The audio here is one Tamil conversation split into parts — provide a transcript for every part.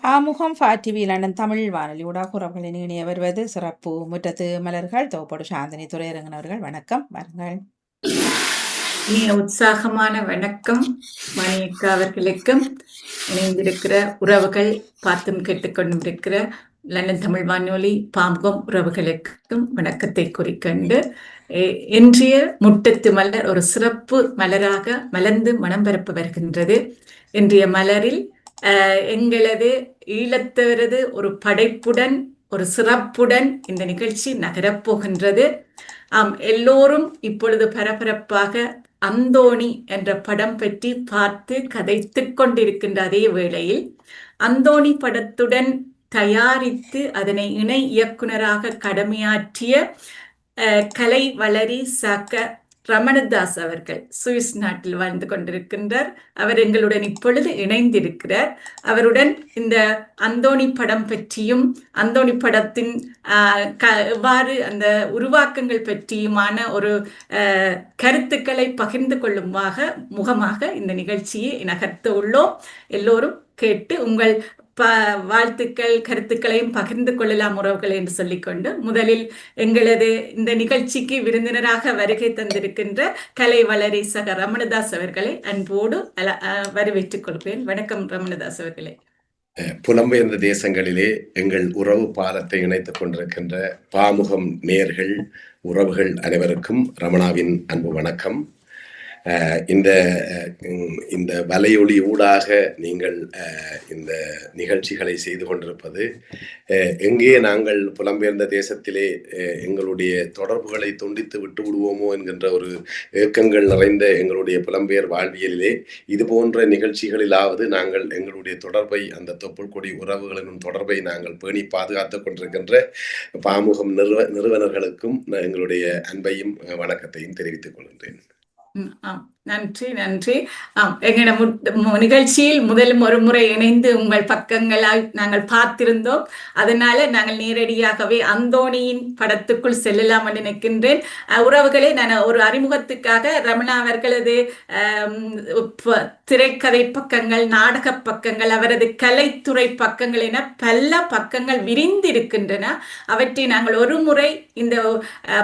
ஆமுகம் டிவி லண்டன் தமிழ் வானொலி ஊடாக உறவுகளின் இணைய வருவது சிறப்பு. முற்றத்து மலர்கள் தொகுப்போடு சாந்தினி துரையரங்கன் அவர்கள். வணக்கம் வாருங்கள். இனிய உற்சாகமான வணக்கம் மணியக்கா அவர்களுக்கும் இணைந்திருக்கிற உறவுகள் பார்த்தும் கேட்டுக்கொண்டும் இருக்கிற லண்டன் தமிழ் வானொலி பாம்புகம் உறவுகளுக்கும் வணக்கத்தை குறிக்கொண்டு இன்றைய முட்டத்து மலர் ஒரு சிறப்பு மலராக மலர்ந்து மனம் பரப்ப வருகின்றது. இன்றைய மலரில் எங்களது ஈழத்தவரது ஒரு படைப்புடன் ஒரு சிறப்புடன் இந்த நிகழ்ச்சி நகரப்போகின்றது. எல்லோரும் இப்பொழுது பரபரப்பாக அந்தோணி என்ற படம் பற்றி பார்த்து கதைத்து கொண்டிருக்கின்ற அதே வேளையில் அந்தோணி படத்துடன் தயாரித்து அதனை இணை இயக்குனராக கடமையாற்றிய கலை வளரி சாக்க ரமணதாஸ் அவர்கள் சுவிஸ் நாட்டில் வாழ்ந்து கொண்டிருக்கின்றார். அவர் எங்களுடன் இப்பொழுது இணைந்திருக்கிறார். அவருடன் இந்த அந்தோணி படம் பற்றியும் அந்தோணி படத்தின் எவ்வாறு அந்த உருவாக்கங்கள் பற்றியுமான ஒரு கருத்துக்களை பகிர்ந்து கொள்ளுமாக முகமாக இந்த நிகழ்ச்சியை நகர்த்த உள்ளோம். எல்லோரும் கேட்டு உங்கள் வாழ்த்துக்கள் கருத்துக்களையும் பகிர்ந்து கொள்ளலாம் உறவுகள் என்று சொல்லிக்கொண்டு முதலில் எங்களது இந்த நிகழ்ச்சிக்கு விருந்தினராக வருகை தந்திருக்கின்ற கலை வளரி சக ரமணதாஸ் அவர்களை அன்போடு வரவேற்றுக் கொள்கிறேன். வணக்கம் ரமணதாஸ் அவர்களே. புலம்பெயர்ந்த தேசங்களிலே எங்கள் உறவு பாலத்தை இணைத்துக் கொண்டிருக்கின்ற பாமுகம் நேயர்கள் உறவுகள் அனைவருக்கும் ரமணாவின் அன்பு வணக்கம். இந்த வலையொலி ஊடாக நீங்கள் இந்த நிகழ்ச்சிகளை செய்து கொண்டிருப்பது எங்கே நாங்கள் புலம்பெயர்ந்த தேசத்திலே எங்களுடைய தொடர்புகளை துண்டித்து விட்டு விடுவோமோ என்கின்ற ஒரு ஏக்கங்கள் நிறைந்த எங்களுடைய புலம்பெயர் வாழ்வியலிலே இது போன்ற நிகழ்ச்சிகளிலாவது நாங்கள் எங்களுடைய தொடர்பை அந்த தொப்புள் கொடி உறவுகளின் தொடர்பை நாங்கள் பேணி பாதுகாத்துக் கொண்டிருக்கின்ற பாமுகம் நிறுவனர்களுக்கும் எங்களுடைய அன்பையும் வணக்கத்தையும் தெரிவித்துக் கொள்கின்றேன். நன்றி நன்றி. எங்களோட நிகழ்ச்சியில் முதலும் ஒரு முறை இணைந்து உங்கள் பக்கங்களால் நாங்கள் பார்த்திருந்தோம். அதனால நாங்கள் நேரடியாகவே அந்தோணியின் படத்துக்குள் செல்லலாம் என்று நினைக்கின்றேன். உறவுகளே, நான் ஒரு அறிமுகத்துக்காக ரமணா அவர்களது திரைக்கதை பக்கங்கள், நாடக பக்கங்கள், அவரது கலைத்துறை பக்கங்கள் என பல பக்கங்கள் விரிந்திருக்கின்றன. அவற்றை நாங்கள் ஒரு முறை இந்த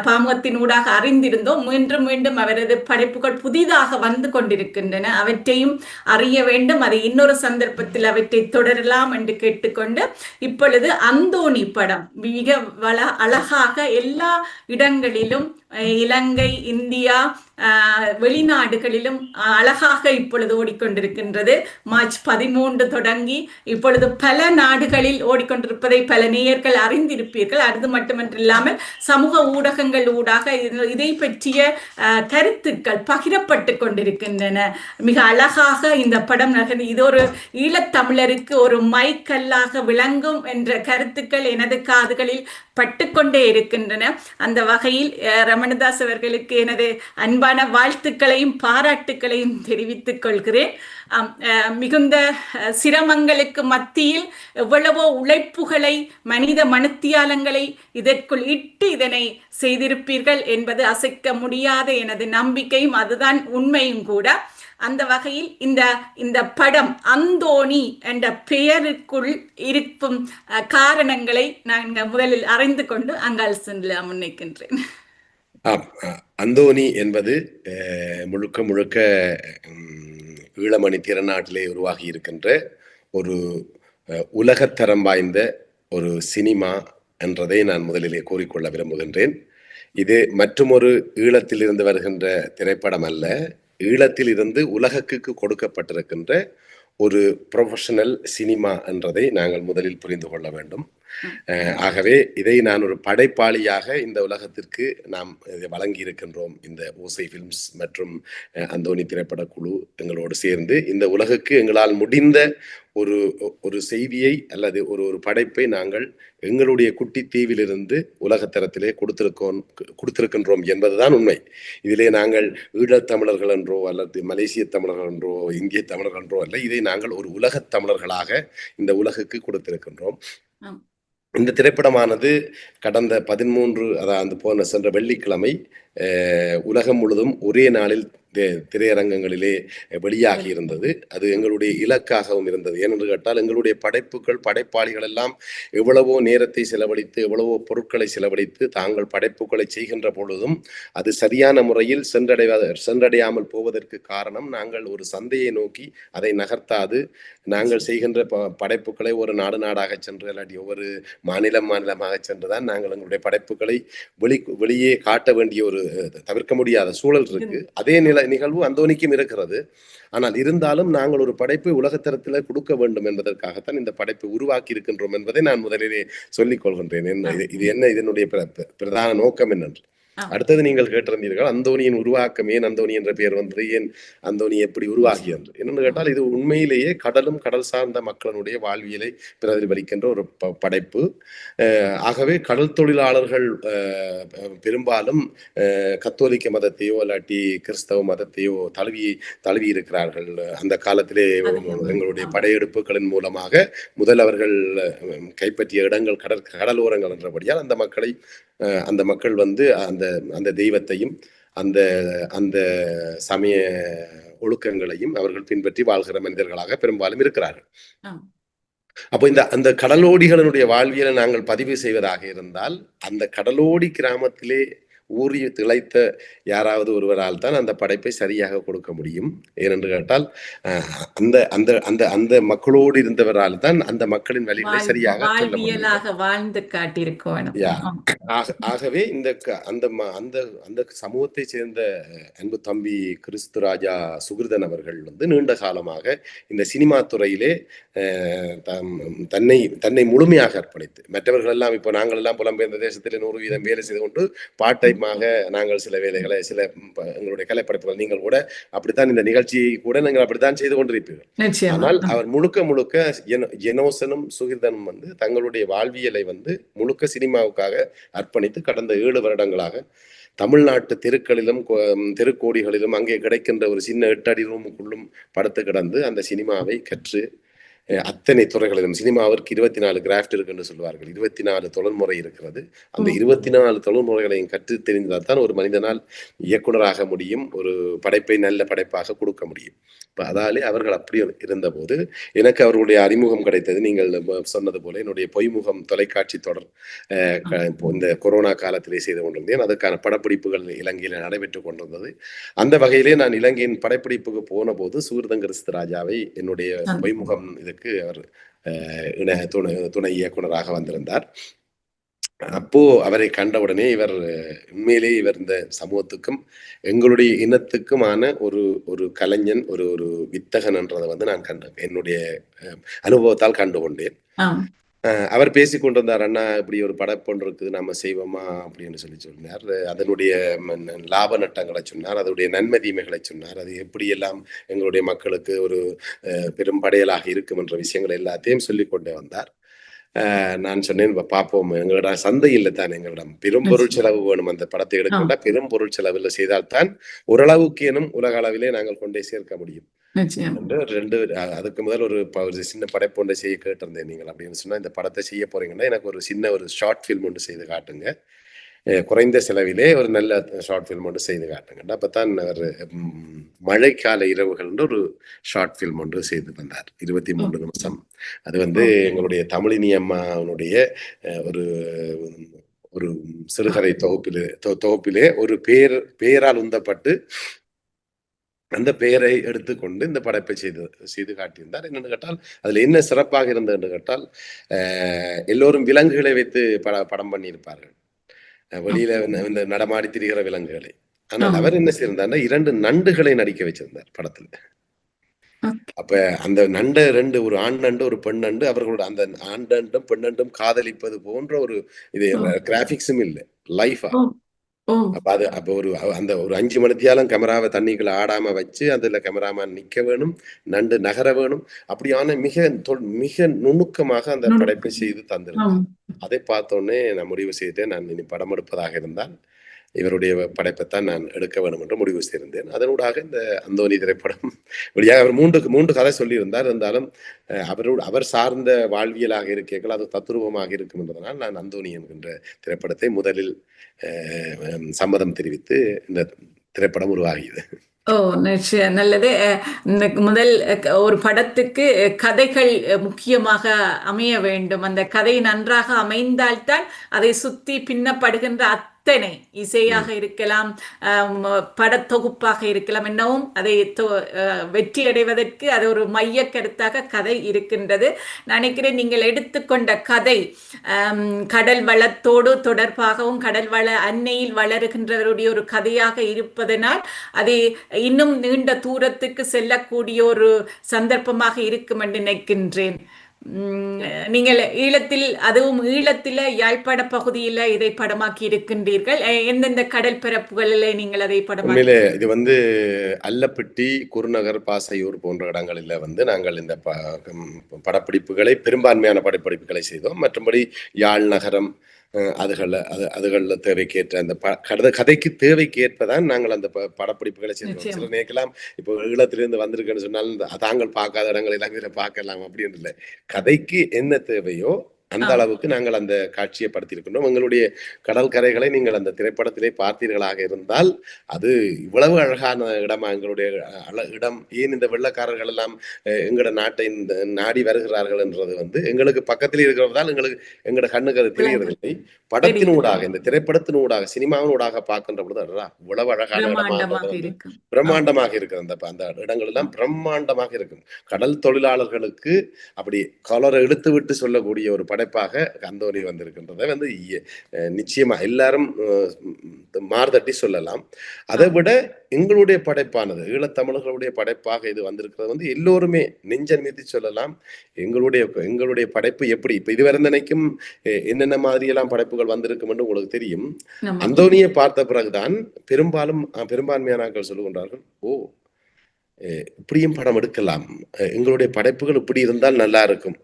பாமுகத்தின் ஊடாக அறிந்திருந்தோம். மீண்டும் மீண்டும் அவரது படைப்புகள் புதிதாக வந்து கொண்டிருக்கின்றன. அவற்றையும் அறிய வேண்டும். அதை இன்னொரு சந்தர்ப்பத்தில் அவற்றை தொடரலாம் என்று கேட்டுக்கொண்டு இப்பொழுது அந்தோணி படம் மிக அழகாக எல்லா இடங்களிலும் இலங்கை, இந்தியா, வெளிநாடுகளிலும் அழகாக இப்பொழுது ஓடிக்கொண்டிருக்கின்றது. மார்ச் 13 தொடங்கி இப்பொழுது பல நாடுகளில் ஓடிக்கொண்டிருப்பதை பல நேயர்கள் அறிந்திருப்பீர்கள். அது மட்டுமன்றில்லாமல் சமூக ஊடகங்கள் ஊடாக இதை பற்றிய கருத்துக்கள் பகிரப்பட்டு கொண்டிருக்கின்றன. மிக அழகாக இந்த படம் நகர்ந்து இது ஒரு ஈழத்தமிழருக்கு ஒரு மைக்கல்லாக விளங்கும் என்ற கருத்துக்கள் எனது காதுகளில் பட்டுக்கொண்டே இருக்கின்றன. அந்த வகையில் ரமணதாஸ் அவர்களுக்கு எனது அன்பான வாழ்த்துக்களையும் பாராட்டுக்களையும் தெரிவித்துக் கொள்கிறேன். மிகுந்த சிரமங்களுக்கு மத்தியில் எவ்வளவோ உழைப்புகளை மனித மனுத்தியாலங்களை இதற்குள் இட்டு இதனை செய்திருப்பீர்கள் என்பது அசைக்க முடியாத எனது நம்பிக்கையும் அதுதான் உண்மையும் கூட. அந்த வகையில் இந்த படம் அந்தோணி என்ற பெயருக்குள் இருக்கும் காரணங்களை நான் முதலில் அறிந்து கொண்டு அங்கால் செல்ல முன்னிக்கின்றேன். அந்தோணி என்பது முழுக்க ஈழமணி திறநாட்டிலே உருவாகி இருக்கின்ற ஒரு உலகத்தரம் வாய்ந்த ஒரு சினிமா என்றதை நான் முதலிலே கூறிக்கொள்ள விரும்புகின்றேன். இது மற்றுமொரு ஈழத்திலிருந்து வருகின்ற திரைப்படம் அல்ல, ஈழத்தில் இருந்து உலகுக்கு கொடுக்கப்பட்டிருக்கின்ற ஒரு ப்ரொஃபஷனல் சினிமா என்றதை நாங்கள் முதலில் புரிந்து கொள்ள வேண்டும். ஆகவே இதை நான் ஒரு படைப்பாளியாக இந்த உலகத்திற்கு நாம் வழங்கி இருக்கின்றோம். இந்த ஓசை ஃபிலிம்ஸ் மற்றும் அந்தோணி திரைப்படக்குழு எங்களோடு சேர்ந்து இந்த உலகுக்கு எங்களால் முடிந்த ஒரு செய்தியை அல்லது ஒரு படைப்பை நாங்கள் எங்களுடைய குட்டி தீவிலிருந்து உலகத்தரத்திலே கொடுத்திருக்கின்றோம் என்பதுதான் உண்மை. இதிலே நாங்கள் ஈழத்தமிழர்கள் என்றோ அல்லது மலேசிய தமிழர்கள் என்றோ இந்திய தமிழர்கள் என்றோ அல்ல, இதை நாங்கள் ஒரு உலகத் தமிழர்களாக இந்த உலகுக்கு கொடுத்திருக்கின்றோம். இந்த திரைப்படமானது கடந்த 13 சென்ற வெள்ளிக்கிழமை உலகம் முழுதும் ஒரே நாளில் திரையரங்கங்களிலே வெளியாகி இருந்தது. அது எங்களுடைய இலக்காகவும் இருந்தது. ஏனென்று கேட்டால் எங்களுடைய படைப்புகள், படைப்பாளிகள் எல்லாம் எவ்வளவோ நேரத்தை செலவழித்து, எவ்வளவோ பொருட்களை செலவழித்து தாங்கள் படைப்புகளை செய்கின்ற பொழுதும் அது சரியான முறையில் சென்றடையாமல் போவதற்கு காரணம் நாங்கள் ஒரு சந்தையை நோக்கி அதை நகர்த்தாது, நாங்கள் செய்கின்ற படைப்புகளை ஒரு நாடாக சென்று இல்லாட்டி ஒவ்வொரு மாநிலமாக சென்றுதான் நாங்கள் எங்களுடைய படைப்புகளை வெளியே காட்ட வேண்டிய ஒரு தவிர்க்க முடியாத சூழல் இருக்கு. அதே நிகழ்வு அந்தோனிக்கும் இருக்கிறது. ஆனால் இருந்தாலும் நாங்கள் ஒரு படைப்பை உலகத்தரத்தில் கொடுக்க வேண்டும் என்பதற்காகத்தான் இந்த படைப்பை உருவாக்கி இருக்கின்றோம் என்பதை நான் முதலிலே சொல்லிக் கொள்கின்றேன். இது என்ன இதனுடைய பிரதான நோக்கம் என்னென்று. அடுத்தது நீங்கள் கேட்டிருந்தீர்கள் அந்தோனியின் உருவாக்கம், ஏன் அந்தோனி என்ற பெயர் வந்தது, ஏன் அந்தோனி எப்படி உருவாகியது என்னென்னு கேட்டால், இது உண்மையிலேயே கடலும் கடல் சார்ந்த மக்களுடைய வாழ்வியலை பிரதிபலிக்கின்ற ஒரு படைப்பு. ஆகவே கடல் தொழிலாளர்கள் பெரும்பாலும் கத்தோலிக்க மதத்தையோ இல்லாட்டி கிறிஸ்தவ மதத்தையோ தழுவி இருக்கிறார்கள். அந்த காலத்திலே எங்களுடைய படையெடுப்புகளின் மூலமாக முதல் அவர்கள் கைப்பற்றிய இடங்கள் கடலோரங்கள் என்றபடியால் அந்த மக்கள் வந்து அந்த தெய்வத்தையும் அந்த சமய ஒழுக்கங்களையும் அவர்கள் பின்பற்றி வாழ்கிற மனிதர்களாக பெரும்பாலும் இருக்கிறார்கள். அப்போ அந்த கடலோடிகளினுடைய வாழ்வியலை நாங்கள் பதிவு செய்வதாக இருந்தால், அந்த கடலோடி கிராமத்திலே ஊறி திளைத்த யாராவது ஒருவரால் தான் அந்த படைப்பை சரியாக கொடுக்க முடியும். ஏனென்று கேட்டால் அந்த மக்களோடு இருந்தவரால் தான் அந்த மக்களின் வழிகளை சரியாக வாழ்ந்து காட்டியிருக்கோம். ஆகவே அந்த சமூகத்தை சேர்ந்த அன்பு தம்பி கிறிஸ்துராஜா சுகிர்தன் அவர்கள் வந்து நீண்ட காலமாக இந்த சினிமா துறையிலே தன்னை முழுமையாக அர்ப்பணித்து, மற்றவர்கள் எல்லாம் இப்போ நாங்கள் எல்லாம் புலம்பெயர்ந்த தேசத்தில் 100% வேலை செய்து கொண்டு பாட்டைமாக நாங்கள் சில வேலைகளை எங்களுடைய கலைப்படைப்புகள், நீங்கள் கூட அப்படித்தான் இந்த நிகழ்ச்சியை கூட நீங்கள் அப்படித்தான் செய்து கொண்டிருப்பீர்கள். ஆனால் அவர் முழுக்க ஜெனோசனும் சுகிர்தனும் வந்து தங்களுடைய வாழ்வியலை வந்து முழுக்க சினிமாவுக்காக அர்ப்பணித்து கடந்த 7 வருடங்களாக தமிழ்நாட்டு தெருக்களிலும் தெருக்கோடிகளிலும் அங்கே கிடைக்கின்ற ஒரு சின்ன 8 அடி ரூமுக்குள்ளும் படுத்து கிடந்து அந்த சினிமாவை கற்று அத்தனை துறைகளிலும், சினிமாவிற்கு 24 கிராஃப்ட் இருக்குன்னு சொல்லுவார்கள், 24 தொழில்முறை இருக்கிறது. அந்த 24 தொழில்முறைகளையும் கற்று தெரிந்தால் தான் ஒரு மனிதனால் இயக்குனராக முடியும், ஒரு படைப்பை நல்ல படைப்பாக கொடுக்க முடியும். இப்போ அதாலே அவர்கள் அப்படி இருந்தபோது எனக்கு அவர்களுடைய அறிமுகம் கிடைத்தது. நீங்கள் சொன்னது போல என்னுடைய பொய்முகம் தொலைக்காட்சி தொடர் இந்த கொரோனா காலத்திலே செய்து கொண்டிருந்தேன். அதற்கான படப்பிடிப்புகள் இலங்கையில் நடைபெற்றுக் கொண்டிருந்தது. அந்த வகையிலே நான் இலங்கையின் படப்பிடிப்புக்கு போன போது சுகிர்தன் கிறிஸ்துராஜாவை என்னுடைய பொய்முகம் இதுக்கு அவர் துணை இயக்குனராக வந்திருந்தார். அப்போ அவரை கண்டவுடனே இவர் உண்மையிலேயே இவர் இந்த சமூகத்துக்கும் எங்களுடைய இனத்துக்குமான ஒரு கலைஞன், ஒரு வித்தகன் என்றதை வந்து நான் என்னுடைய அனுபவத்தால் கண்டுகொண்டேன். அவர் பேசி கொண்டிருந்தார், அண்ணா இப்படி ஒரு படைப்பொன்று இருக்குது, நம்ம செய்வோமா அப்படின்னு சொன்னார். அதனுடைய லாப நட்டங்களை சொன்னார், அதனுடைய நன்மை தீமைகளை சொன்னார், அது எப்படியெல்லாம் எங்களுடைய மக்களுக்கு ஒரு பெரும் படையலாக இருக்கும் என்ற விஷயங்கள் எல்லாத்தையும் சொல்லிக்கொண்டே வந்தார். நான் சொன்னேன், பார்ப்போம், எங்களோட சந்தை இல்லை தான், எங்களிடம் பெரும் பொருள் செலவு வேணும். அந்த படத்தை எடுக்கணும்னா பெரும் பொருள் செலவில் செய்தால்தான் ஓரளவுக்கு எனும் உலக அளவிலே நாங்கள் கொண்டே சேர்க்க முடியும். அதுக்கு முதல் ஒரு சின்ன படைப்பு ஒன்றை செய்ய கேட்டிருந்தேன். நீங்கள் அப்படின்னு சொன்னா இந்த படத்தை செய்ய போறீங்கன்னா எனக்கு ஒரு சின்ன ஒரு ஷார்ட் ஃபில்ம் ஒன்று செய்து காட்டுங்க, குறைந்த செலவிலே ஒரு நல்ல ஷார்ட் ஃபில்ம் ஒன்று செய்து காட்டுங்க. அப்பதான் அவர் மழைக்கால இரவுகள் ஒரு ஷார்ட் ஃபில்ம் ஒன்று செய்து தந்தார், 23 நிமிஷம். அது வந்து எங்களுடைய தமிழினி அம்மாவுடைய ஒரு சிறுகதை தொகுப்பிலே ஒரு பெயரால் உந்தப்பட்டு அந்த பெயரை எடுத்துக்கொண்டு இந்த படைப்பை செய்து காட்டியிருந்தார். என்னென்னு கேட்டால் அதுல என்ன சிறப்பாக இருந்தது என்று கேட்டால், எல்லோரும் விலங்குகளை வைத்து படம் பண்ணியிருப்பார்கள், வெளியில நடமாடி திரிகிற விலங்குகளை. ஆனால் அவர் என்ன செய்திருந்தார், 2 நண்டுகளை நடிக்க வச்சிருந்தார் படத்துல. அப்ப அந்த நண்டை 2, ஒரு ஆண் நண்டு ஒரு பெண் நண்டு, அவர்களோட அந்த ஆண் நண்டும் பெண் நண்டும் காதலிப்பது போன்ற ஒரு இது கிராபிக்ஸும் இல்லை, லைஃபா. அப்ப ஒரு 5 மணித்தியாலும் கேமராவை தண்ணிக்குள்ள ஆடாம வச்சு அதுல கேமராமேன் நிக்க வேணும், நண்டு நகர வேணும். அப்படியான மிக நுணுக்கமாக அந்த படைப்பை செய்து தந்திருந்தேன். அதை பார்த்தோன்னே நான் முடிவு செய்தேன், நான் இனி படம் எடுப்பதாக இருந்தால் இவருடைய படைப்பைத்தான் நான் எடுக்க வேண்டும் என்று முடிவு செய்திருந்தேன். அதனூடாக இந்த அந்தோனி திரைப்படம் வழியாக அவர் 3 கதை சொல்லியிருந்தார். இருந்தாலும் அவர் சார்ந்த வாழ்வியலாக இருக்கீர்கள், அது தத்துரூபமாக இருக்கும் என்பதனால் நான் அந்தோனி என்கின்ற திரைப்படத்தை முதலில் சம்மதம் தெரிவித்து இந்த திரைப்படம் உருவாகியது. ஓ, நிச்சயம் நல்லது. இந்த முதல் ஒரு படத்துக்கு கதைகள் முக்கியமாக அமைய வேண்டும். அந்த கதை நன்றாக அமைந்தால்தான் அதை சுத்தி பின்னப்படுகின்ற அத்தனை இசையாக ம். இருக்கலாம், படத்தொகுப்பாக இருக்கலாம், என்னவும் அதை வெற்றி அடைவதற்கு அது ஒரு மைய கருத்தாக கதை இருக்கின்றது. நினைக்கிறேன் நீங்கள் எடுத்துக்கொண்ட கதை கடல் வளத்தோடு தொடர்பாகவும் கடல் வள அன்னையில் வளருகின்றவருடைய ஒரு கதையாக இருப்பதனால் அது இன்னும் நீண்ட தூரத்துக்கு செல்லக்கூடிய ஒரு சந்தர்ப்பமாக இருக்கும் என்று நினைக்கின்றேன். நீங்கள் ஈழத்தில், அதுவும் ஈழத்தில் யாழ்ப்பாண பகுதியில் இதை படமாக்கி இருக்கின்றீர்கள். எந்தெந்த கடல் பரப்புகளில் நீங்கள் அதை படமாக்கி? உண்மையிலே இது அல்லப்பட்டி, குருநகர், பாசையூர் போன்ற இடங்களில் நாங்கள் இந்த படப்பிடிப்புகளை பெரும்பான்மையான படப்பிடிப்புகளை செய்தோம். மற்றபடி யாழ் நகரம் அதுகளில் தேவைக்கேற்ற அந்த கதைக்கு தேவைக்கேற்பதான் நாங்கள் அந்த படப்பிடிப்புகளை செய்தோம். சில நேரக்கலாம் இப்போ ஈழத்திலிருந்து வந்திருக்குன்னு சொன்னாலும் தாங்கள் பார்க்காத இடங்கள் எல்லாம் இதில் பார்க்கலாம் அப்படின்னு இல்லை. கதைக்கு என்ன தேவையோ அந்த அளவுக்கு நாங்கள் அந்த காட்சியை படுத்தியிருக்கின்றோம். எங்களுடைய கடற்கரைகளை நீங்கள் அந்த திரைப்படத்திலே பார்த்தீர்களாக இருந்தால் அது இவ்வளவு அழகான இடமா எங்களுடைய இடம். ஏன் இந்த வெள்ளக்காரர்கள் எல்லாம் எங்களோட நாட்டை இந்த நாடி வருகிறார்கள் என்றது எங்களுக்கு பக்கத்தில் இருக்கிறதால் எங்களோட கண்ணுக்கு அது தெரியறதில்லை. படத்தினூடாக, இந்த திரைப்படத்தினூடாக, சினிமாவினூடாக பார்க்கின்ற பொழுது இவ்வளவு அழகான இடமா பிரம்மாண்டமாக இருக்கிற அந்த இடங்கள் எல்லாம் பிரம்மாண்டமாக இருக்கும். கடல் தொழிலாளர்களுக்கு அப்படி கலரை இழுத்து விட்டு சொல்லக்கூடிய ஒரு படைப்பாக அந்தோனி வந்திருக்கின்றதை நிச்சயமா எல்லாரும் மார்தட்டி சொல்லலாம். அதை விட எங்களுடைய படைப்பானது, ஈழத்தமிழர்களுடைய படைப்பாக இது வந்திருக்கிறது எல்லோருமே நெஞ்ச நிமித்தி சொல்லலாம். எங்களுடைய படைப்பு எப்படி இப்ப இதுவரை நினைக்கும் என்னென்ன மாதிரி எல்லாம் படைப்புகள் வந்திருக்கும் என்று உங்களுக்கு தெரியும். அந்தோனியை பார்த்த பிறகுதான் பெரும்பான்மையானவர்கள் சொல்லுகின்றார்கள், ஓ இப்படியும் படம் எடுக்கலாம், எங்களுடைய படைப்புகள் இப்படி இருந்தால் நல்லா இருக்கும்,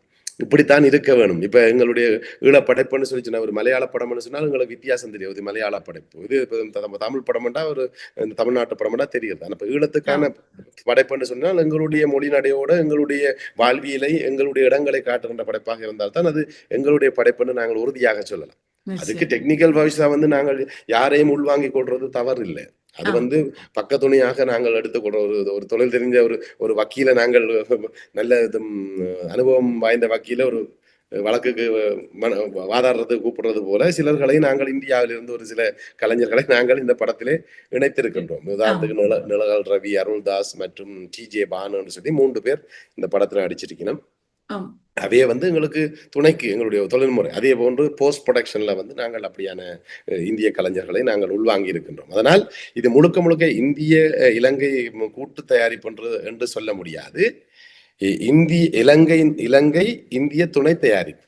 இப்படித்தான் இருக்க வேணும். இப்ப எங்களுடைய ஈழப்படைப்புன்னு சொல்லி ஒரு மலையாள படம்னு சொன்னால் எங்களுக்கு வித்தியாசம் தெரியும். மலையாள படைப்பு இது தமிழ் படம்டா ஒரு தமிழ்நாட்டு படம்டா தெரியுது. ஆனா இப்ப ஈழத்துக்கான படைப்புன்னு சொன்னால் எங்களுடைய மொழி நடையோட எங்களுடைய வாழ்வியலை, எங்களுடைய இடங்களை காட்டுகின்ற படைப்பாக இருந்தால்தான் அது எங்களுடைய படைப்புன்னு நாங்கள் உறுதியாக சொல்லலாம். அதுக்கு டெக்னிக்கல் வாய்ஸா நாங்கள் யாரையும் உள்வாங்கிக் கொள்றது தவறு இல்லை. அது பக்கத்துணையாக நாங்கள் எடுத்துக்கொள்ற ஒரு தொழில் தெரிஞ்ச ஒரு வக்கீல, நாங்கள் நல்ல அனுபவம் வாய்ந்த வக்கீல ஒரு வழக்குக்கு வாதாடுறது கூப்பிடுறது போல சிலர்களை நாங்கள் இந்தியாவிலிருந்து ஒரு சில கலைஞர்களை நாங்கள் இந்த படத்திலே இணைத்திருக்கின்றோம். உதாரணத்துக்கு நிழல் ரவி, அருள்தாஸ் மற்றும் TJ பானுன்னு சொல்லி 3 பேர் இந்த படத்துல அடிச்சிருக்கணும். அவையே எங்களுக்கு துணைக்கு எங்களுடைய தொழில்முறை. அதே போன்று போஸ்ட் ப்ரொடக்ஷன்ல நாங்கள் அப்படியான இந்திய கலைஞர்களை நாங்கள் உள்வாங்கி இருக்கின்றோம். அதனால் இது முழுக்க இந்திய இலங்கை கூட்டு தயாரிப்பு என்று சொல்ல முடியாது. இலங்கை இந்திய துணை தயாரிப்பு.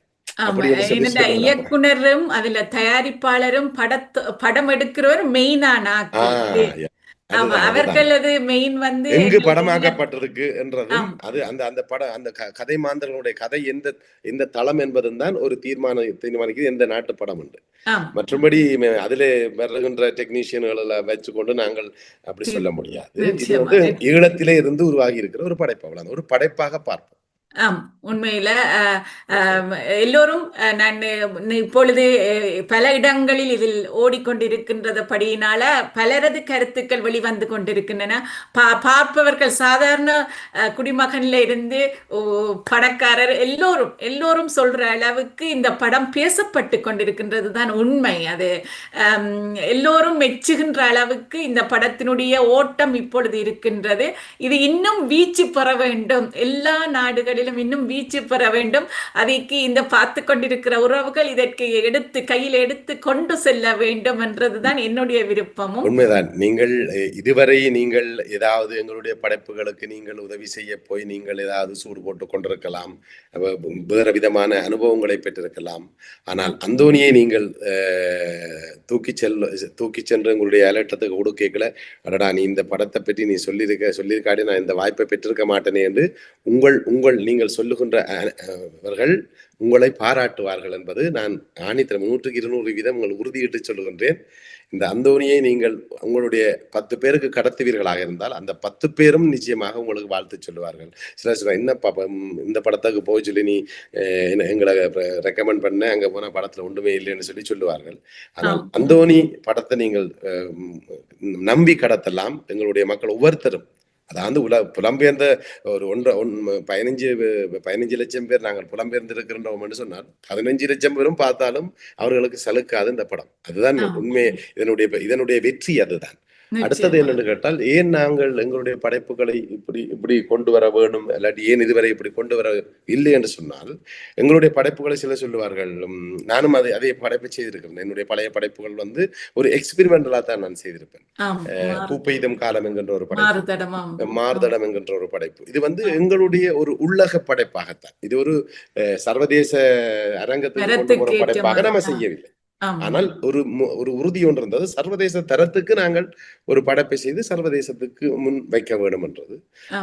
இயக்குனரும் அதுல தயாரிப்பாளரும் படம் எடுக்கிறவர் மெயினான அவர்களது மெயின் எங்கு படமாக்கப்பட்டிருக்கு என்றதும் அது அந்த படம் அந்த கதை மாந்தர்களுடைய கதை எந்த தளம் என்பதும் தான் ஒரு தீர்மானிக்கிறது எந்த நாட்டு படம் உண்டு. மற்றபடி அதிலே வருகின்ற டெக்னீஷியன்களை வச்சுக்கொண்டு நாங்கள் அப்படி சொல்ல முடியாது. இது ஈழத்திலே இருந்து உருவாகி இருக்கிற ஒரு படைப்பு, அவ்வளவு ஒரு படைப்பாக பார்ப்போம். உண்மையில எல்லோரும் நான் இப்பொழுது பல இடங்களில் இதில் ஓடிக்கொண்டிருக்கின்றபடியினால பலரது கருத்துக்கள் வெளிவந்து கொண்டிருக்கின்றன. பார்ப்பவர்கள் சாதாரண குடிமகன்ல இருந்து பணக்காரர் எல்லோரும் சொல்ற அளவுக்கு இந்த படம் பேசப்பட்டு கொண்டிருக்கின்றது தான் உண்மை. அது எல்லோரும் மெச்சுகின்ற அளவுக்கு இந்த படத்தினுடைய ஓட்டம் இப்பொழுது இருக்கின்றது. இது இன்னும் வீச்சு பெற வேண்டும், எல்லா நாடுகளிலும் இன்னும் வீச்சு பெற வேண்டும். அதற்கு இந்த பார்த்து கொண்டிருக்கிற உறவுகள் இதற்கு கையில் எடுத்து கொண்டு செல்ல வேண்டும் என்றதுதான் என்னுடைய விருப்பமும். உண்மைதான். இதுவரை நீங்கள் ஏதாவது எங்களுடைய படைப்புகளுக்கு நீங்கள் உதவி செய்ய போய் நீங்கள் ஏதாவது சூடு போட்டு கொண்டிருக்கலாம், வேறு விதமான அனுபவங்களை பெற்றிருக்கலாம். ஆனால் அந்தோனியை நீங்கள் தூக்கி சென்று உங்களுடைய அலட்டத்துக்கு கொடுக்கல, அடடா நீ இந்த படத்தை பற்றி நீ சொல்லியிருக்காடி நான் இந்த வாய்ப்பை பெற்றிருக்க மாட்டேனே என்று நீங்கள் சொல்லுகின்ற அவர்கள் உங்களை பாராட்டுவார்கள் என்பது நான் ஆணித்தரம் 100% உங்கள் உறுதியிட்டு சொல்லுகின்றேன். இந்த அந்தோனியை நீங்கள் உங்களுடைய 10 பேருக்கு கடத்துவீர்களாக இருந்தால் அந்த 10 பேரும் நிச்சயமாக உங்களுக்கு வாழ்த்து சொல்லுவார்கள். சில என்னப்பா இந்த படத்துக்கு போய் சொல்லி நீ எங்களை ரெக்கமெண்ட் பண்ண, அங்க போன படத்துல ஒன்றுமே இல்லைன்னு சொல்லி சொல்லுவார்கள். ஆனால் அந்தோனி படத்தை நீங்கள் நம்பி கடத்தலாம். எங்களுடைய மக்கள் ஒவ்வொருத்தரும் அதாவது புலம்பெயர்ந்த ஒரு 15 லட்சம் பேர் நாங்கள் புலம்பெயர்ந்து இருக்கின்றோம் என்று சொன்னால் 15 லட்சம் பேரும் பார்த்தாலும் அவர்களுக்கு சலுக்காது இந்த படம். அதுதான் உண்மை. இதனுடைய வெற்றி அதுதான். அடுத்தது என்னன்னு கேட்டால், ஏன் நாங்கள் எங்களுடைய படைப்புகளை இப்படி கொண்டு வர வேண்டும், இல்லாட்டி ஏன் இதுவரை இப்படி கொண்டு வர இல்லை என்று சொன்னால், எங்களுடைய படைப்புகளை சில சொல்லுவார்கள். நானும் அதே படைப்பை செய்திருக்கிறேன். என்னுடைய பழைய படைப்புகள் ஒரு எக்ஸ்பெரிமெண்டலா தான் நான் செய்திருப்பேன். பூப்பெய்தும் காலம் என்கின்ற ஒரு படைப்பு, மார்தடம் என்கின்ற ஒரு படைப்பு. இது எங்களுடைய ஒரு உள்ளக படைப்பாகத்தான். இது ஒரு சர்வதேச அரங்கத்துக்கு ஒரு படைப்பாக நம்ம செய்யவில்லை. ஆனால் ஒரு உறுதி ஒன்று இருந்தது. சர்வதேச தரத்துக்கு நாங்கள் ஒரு படைப்பை செய்து சர்வதேசத்துக்கு முன் வைக்க வேண்டும் என்றது.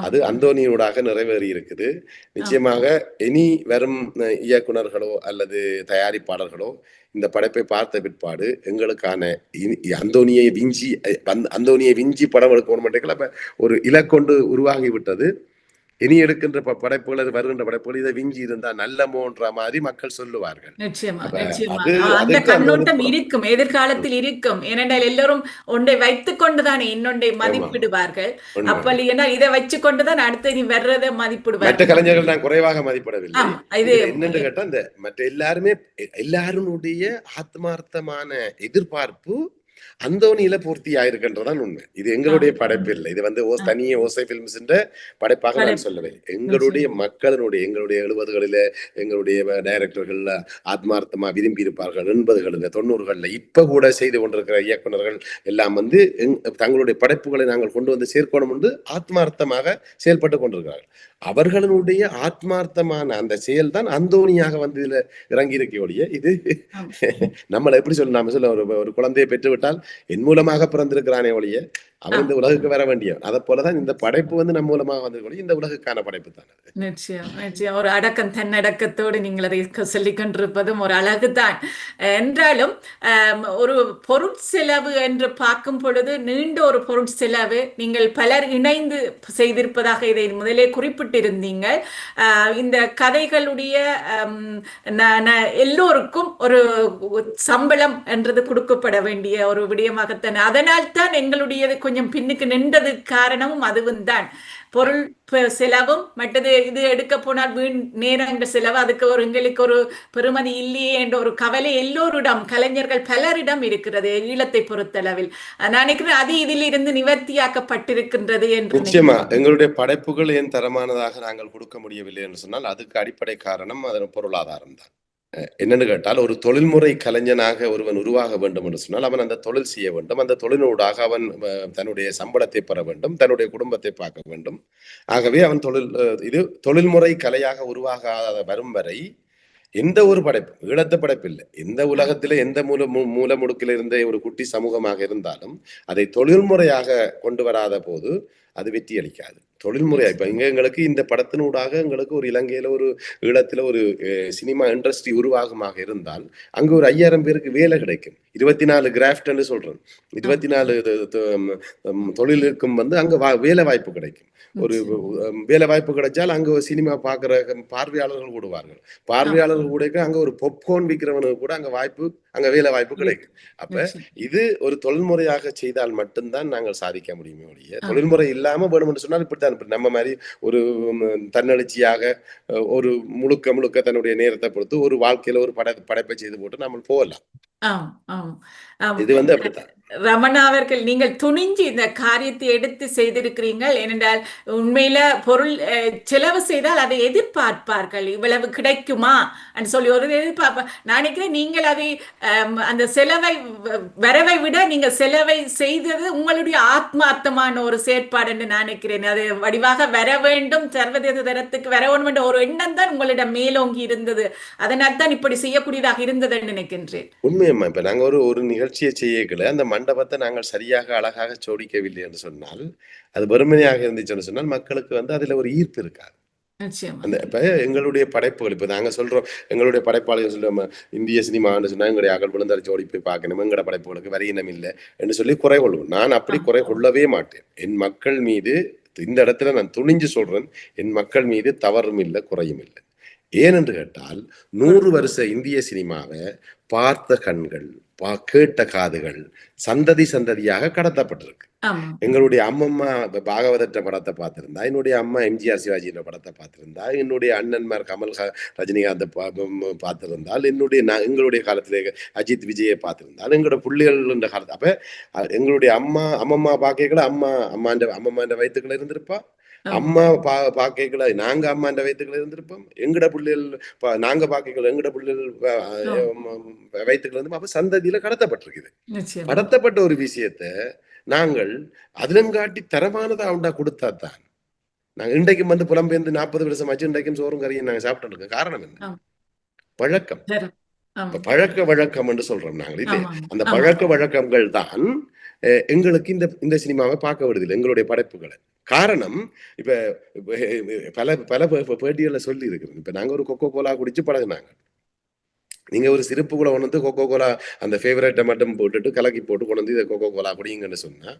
அது அந்தோனியூடாக நிறைவேறி இருக்குது. நிச்சயமாக இனி வரும் இயக்குனர்களோ அல்லது தயாரிப்பாளர்களோ இந்த படைப்பை பார்த்த பிற்பாடு எங்களுக்கான அந்தோனியை விஞ்சி படம் எடுக்க மாட்டேங்கல ஒரு இலக்கொண்டு உருவாகிவிட்டது. இனி எடுக்கின்ற படைப்புகள், வருகின்ற படைப்புகள் இதை விஞ்சி இருந்தா நல்லமோன்ற மாதிரி மக்கள் சொல்லுவார்கள். அந்த கண்ணோட்டம் இருக்கும், எதிர்காலத்தில் இருக்கும். ஏனென்றால் எல்லாரும் ஒன்றை வைத்துக் கொண்டுதான் இன்னொன்றை மதிப்பிடுவார்கள். அப்படி என்றால் இதை வச்சு கொண்டுதான் அடுத்து நீ வர்றதை மதிப்பிடுவார்கள். மற்ற கலைஞர்கள் நான் குறைவாக மதிப்பிடவில்லை. இது என்னன்னு கேட்டா, இந்த மற்ற எல்லாருடைய ஆத்மார்த்தமான எதிர்பார்ப்பு அந்தோனியில பூர்த்தி ஆயிருக்கின்றதான் உண்மை. இது எங்களுடைய படைப்பு இல்லை. இது தனியே ஓசை பிலிம்ஸ் படைப்பாக நான் சொல்லவே. எங்களுடைய மக்களினுடைய, எங்களுடைய 70களில எங்களுடைய டைரக்டர்கள் ஆத்மார்த்தமா விரும்பி இருப்பார்கள். 80களில் 90களில் இப்ப கூட செய்து கொண்டிருக்கிற இயக்குநர்கள் எல்லாம் தங்களுடைய படைப்புகளை நாங்கள் கொண்டு வந்து சேர்க்கணும் என்று ஆத்மார்த்தமாக செயல்பட்டு கொண்டிருக்கிறார்கள். அவர்களுடைய ஆத்மார்த்தமான அந்த செயல் தான் அந்தோனியாக இதுல இறங்கி இருக்க ஒழிய, இது நம்மளை எப்படி சொல்ல ஒரு குழந்தையை பெற்றுவிட்டால் என் மூலமாக பிறந்திருக்கிறானே ஒழிய அவன் இந்த உலகுக்கு வர வேண்டியவன். அதை போலதான் இந்த படைப்பு நம்ம மூலமாக வந்திருக்க இந்த உலகுக்கான படைப்பு தான். நிச்சயம் ஒரு அடக்கம், தன்னடக்கத்தோடு நீங்கள் அதை சொல்லிக் கொண்டிருப்பதும் ஒரு அழகுதான். என்றாலும் ஒரு பொருட்செலவு என்று பார்க்கும் பொழுது நீண்ட ஒரு பொருட்செலவு நீங்கள் பலர் இணைந்து செய்திருப்பதாக இதை முதலே குறிப்பிட்டிருந்தீங்க. இந்த கதைகளுடைய எல்லோருக்கும் ஒரு சம்பளம் என்றது கொடுக்கப்பட வேண்டிய ஒரு விடயமாகத்தான். அதனால் தான் எங்களுடைய கொஞ்சம் பின்னுக்கு நின்றது காரணமும் அதுவும் தான். பொருள் செலவும் மற்றது இது எடுக்க போனால் வீண் நேரங்கள் செலவு, அதுக்கு எங்களுக்கு ஒரு பெருமதி இல்லையே என்ற ஒரு கவலை எல்லோரிடம், கலைஞர்கள் பலரிடம் இருக்கிறது. ஈழத்தை பொறுத்தளவில் நான் நினைக்கிறேன் அது இதில் இருந்து நிவர்த்தியாக்கப்பட்டிருக்கின்றது என்று. நிச்சயமா எங்களுடைய படைப்புகள் ஏன் தரமானதாக நாங்கள் கொடுக்க முடியவில்லை என்று சொன்னால் அதுக்கு அடிப்படை காரணம் அதன் பொருளாதாரம் தான். என்னன்னு கேட்டால், ஒரு தொழில்முறை கலைஞனாக ஒருவன் உருவாக வேண்டும் என்று சொன்னால் அவன் அந்த தொழில் செய்ய வேண்டும். அந்த தொழிலூடாக அவன் தன்னுடைய சம்பளத்தை பெற வேண்டும், தன்னுடைய குடும்பத்தை பார்க்க வேண்டும். ஆகவே அவன் தொழில்முறை கலையாக உருவாகாத வரும் வரை எந்த ஒரு படைப்பு, ஈழத்து படைப்பு இல்லை, எந்த உலகத்தில எந்த மூல முடுக்கில இருந்த ஒரு குட்டி சமூகமாக இருந்தாலும் அதை தொழில்முறையாக கொண்டு வராத போது அது வெற்றி அளிக்காது. தொழில்முறையா இப்ப எங்களுக்கு இந்த படத்தினூடாக எங்களுக்கு ஒரு இலங்கையில ஒரு ஈழத்துல ஒரு சினிமா இண்டஸ்ட்ரி உருவாகமாக இருந்தால் அங்க ஒரு 5000 பேருக்கு வேலை கிடைக்கும். 24 கிராஃப்ட்னு சொல்றேன். 24 தொழிலுக்கும் அங்க வேலை வாய்ப்பு கிடைக்கும். ஒரு வேலை வாய்ப்பு கிடைச்சால் அங்க ஒரு சினிமா பாக்குற பார்வையாளர்கள் கூடுவார்கள். பார்வையாளர்கள் கூட அங்க ஒரு பொப்கார்ன் விற்கிறவனுக்கு கூட அங்க வேலை வாய்ப்பு கிடைக்கும். அப்ப இது ஒரு தொழில்முறையாக செய்தால் மட்டும்தான் நாங்கள் சாதிக்க முடியுமே ஒழிய, தொழில்முறை இல்லாம வேணும்னு சொன்னால் இப்படித்தான். நம்ம மாதிரி ஒரு தன்னெழுச்சியாக ஒரு முழுக்க தன்னுடைய நேரத்தை பொறுத்து ஒரு வாழ்க்கையில ஒரு படைப்பை செய்து போட்டு நம்ம போகலாம். இது அப்படித்தான். ரமணா அவர்கள், நீங்கள் துணிஞ்சு இந்த காரியத்தை எடுத்து செய்திருக்கிறீர்கள். ஏனென்றால் உண்மையில பொருள் செலவு செய்தால் அதை எதிர்பார்ப்பார்கள், இவ்வளவு கிடைக்குமா சொல்லி ஒரு எதிர்பார்ப்ப. நான் நினைக்கிறேன் நீங்கள் அதை அந்த செலவை வரவை விட நீங்கள் செலவை செய்தது உங்களுடைய ஆத்மார்த்தமான ஒரு செயற்பாடு என்று நான் நினைக்கிறேன். அது வடிவாக வர வேண்டும், சர்வதேச தரத்துக்கு வர வேண்டும் என்ற ஒரு எண்ணம் தான் உங்களிடம் மேலோங்கி இருந்தது. அதனால் தான் இப்படி செய்யக்கூடியதாக இருந்தது என்று நினைக்கின்றேன். உண்மையம்மா. இப்ப நாங்க ஒரு நிகழ்ச்சியை செய்யல, அந்த மண்டபத்தை நாங்கள் சரியாக அழகாக ஜோடிக்கவில்லை என்று சொன்னால், அது வெறுமனையாக இருந்துச்சுன்னு சொன்னால் மக்களுக்கு அதுல ஒரு ஈர்ப்பு இருக்காது. நிச்சயமா. அந்த இப்ப எங்களுடைய படைப்புகள் இப்ப நாங்க சொல்றோம், எங்களுடைய படைப்பாளிகள் சொல்லுவோம், இந்திய சினிமான்னு சொன்னா எங்களுடைய அகல் விழுந்தரிச்சு ஓடி போய் பார்க்கணும், எங்கட படைப்புகளுக்கு வரியினம் இல்லை என்று சொல்லி குறை கொள்வோம். நான் அப்படி ஆம், குறை ஆம். கொள்ளவே மாட்டேன். என் மக்கள் மீது இந்த இடத்துல நான் துணிஞ்சு சொல்றேன், என் மக்கள் மீது தவறும் இல்லை, குறையும் இல்லை. ஏனென்று கேட்டால் 100 வருஷ இந்திய சினிமாவை பார்த்த கண்கள், கேட்ட காதுகள் சந்ததி சந்ததியாக கடத்தப்பட்டிருக்கு. ஆமா. எங்களுடைய அம்மம்மா பாகவதற்ற படத்தை பார்த்திருந்தா, என்னுடைய அம்மா எம்ஜிஆர் சிவாஜியோட படத்தை பார்த்திருந்தா, என்னுடைய அண்ணன்மார் கமல் ரஜினிகாந்த் பார்த்திருந்தால், எங்களுடைய காலத்திலே அஜித் விஜயை பார்த்திருந்தால், எங்களோட புள்ளிகள் என்ற காலத்து அப்ப எங்களுடைய அம்மம்மா பார்க்கல அம்மம்மாண்ட வயிற்றுக்குள்ள இருந்திருப்பா, ஆமா. அம்மா பார்க்கல நாங்க அம்மாண்ட வயிற்றுக்குள்ள இருந்திருப்போம், எங்கட புள்ளிகள் நாங்க பார்க்கல எங்கட புள்ளிகள் வயிற்றுக்குள்ள இருந்து அப்ப சந்ததியில கடத்தப்பட்டிருக்குது. நிச்சயமா. கடத்தப்பட்ட ஒரு விஷயத்த நாங்கள் அதிலங்காட்டி தரமானதா உண்டா கொடுத்தா தான் நாங்க இன்றைக்கும் புலம்பெயர்ந்து 40 வருஷம் ஆச்சு, இன்றைக்கும் சோறும் கறியும் நாங்க சாப்பிட்டு இருக்கோம். காரணம் என்ன? ஆம். பழக்கம். ஆமா. பழக்க வழக்கம் என்று சொல்றோம் நாங்கள். இது ஆமா. அந்த ஆமா. பழக்க வழக்கங்கள் தான் எங்களுக்கு இந்த சினிமாவை பார்க்க விடுதில்லை, எங்களுடைய படைப்புகளை. காரணம் இப்ப பல பல பேட்டிகளை சொல்லி இருக்கிறோம். இப்ப நாங்க ஒரு கொக்கோ கோலா குடிச்சு பழகுனாங்க. நீங்க ஒரு சிறப்பு கூட கொண்டு வந்து கொக்கோ கோலா அந்த ஃபேவரட்டை மட்டும் போட்டுட்டு கலக்கி போட்டு கொண்டு வந்து இதை கொக்கோ கோலா குடிங்கன்னு சொன்னா,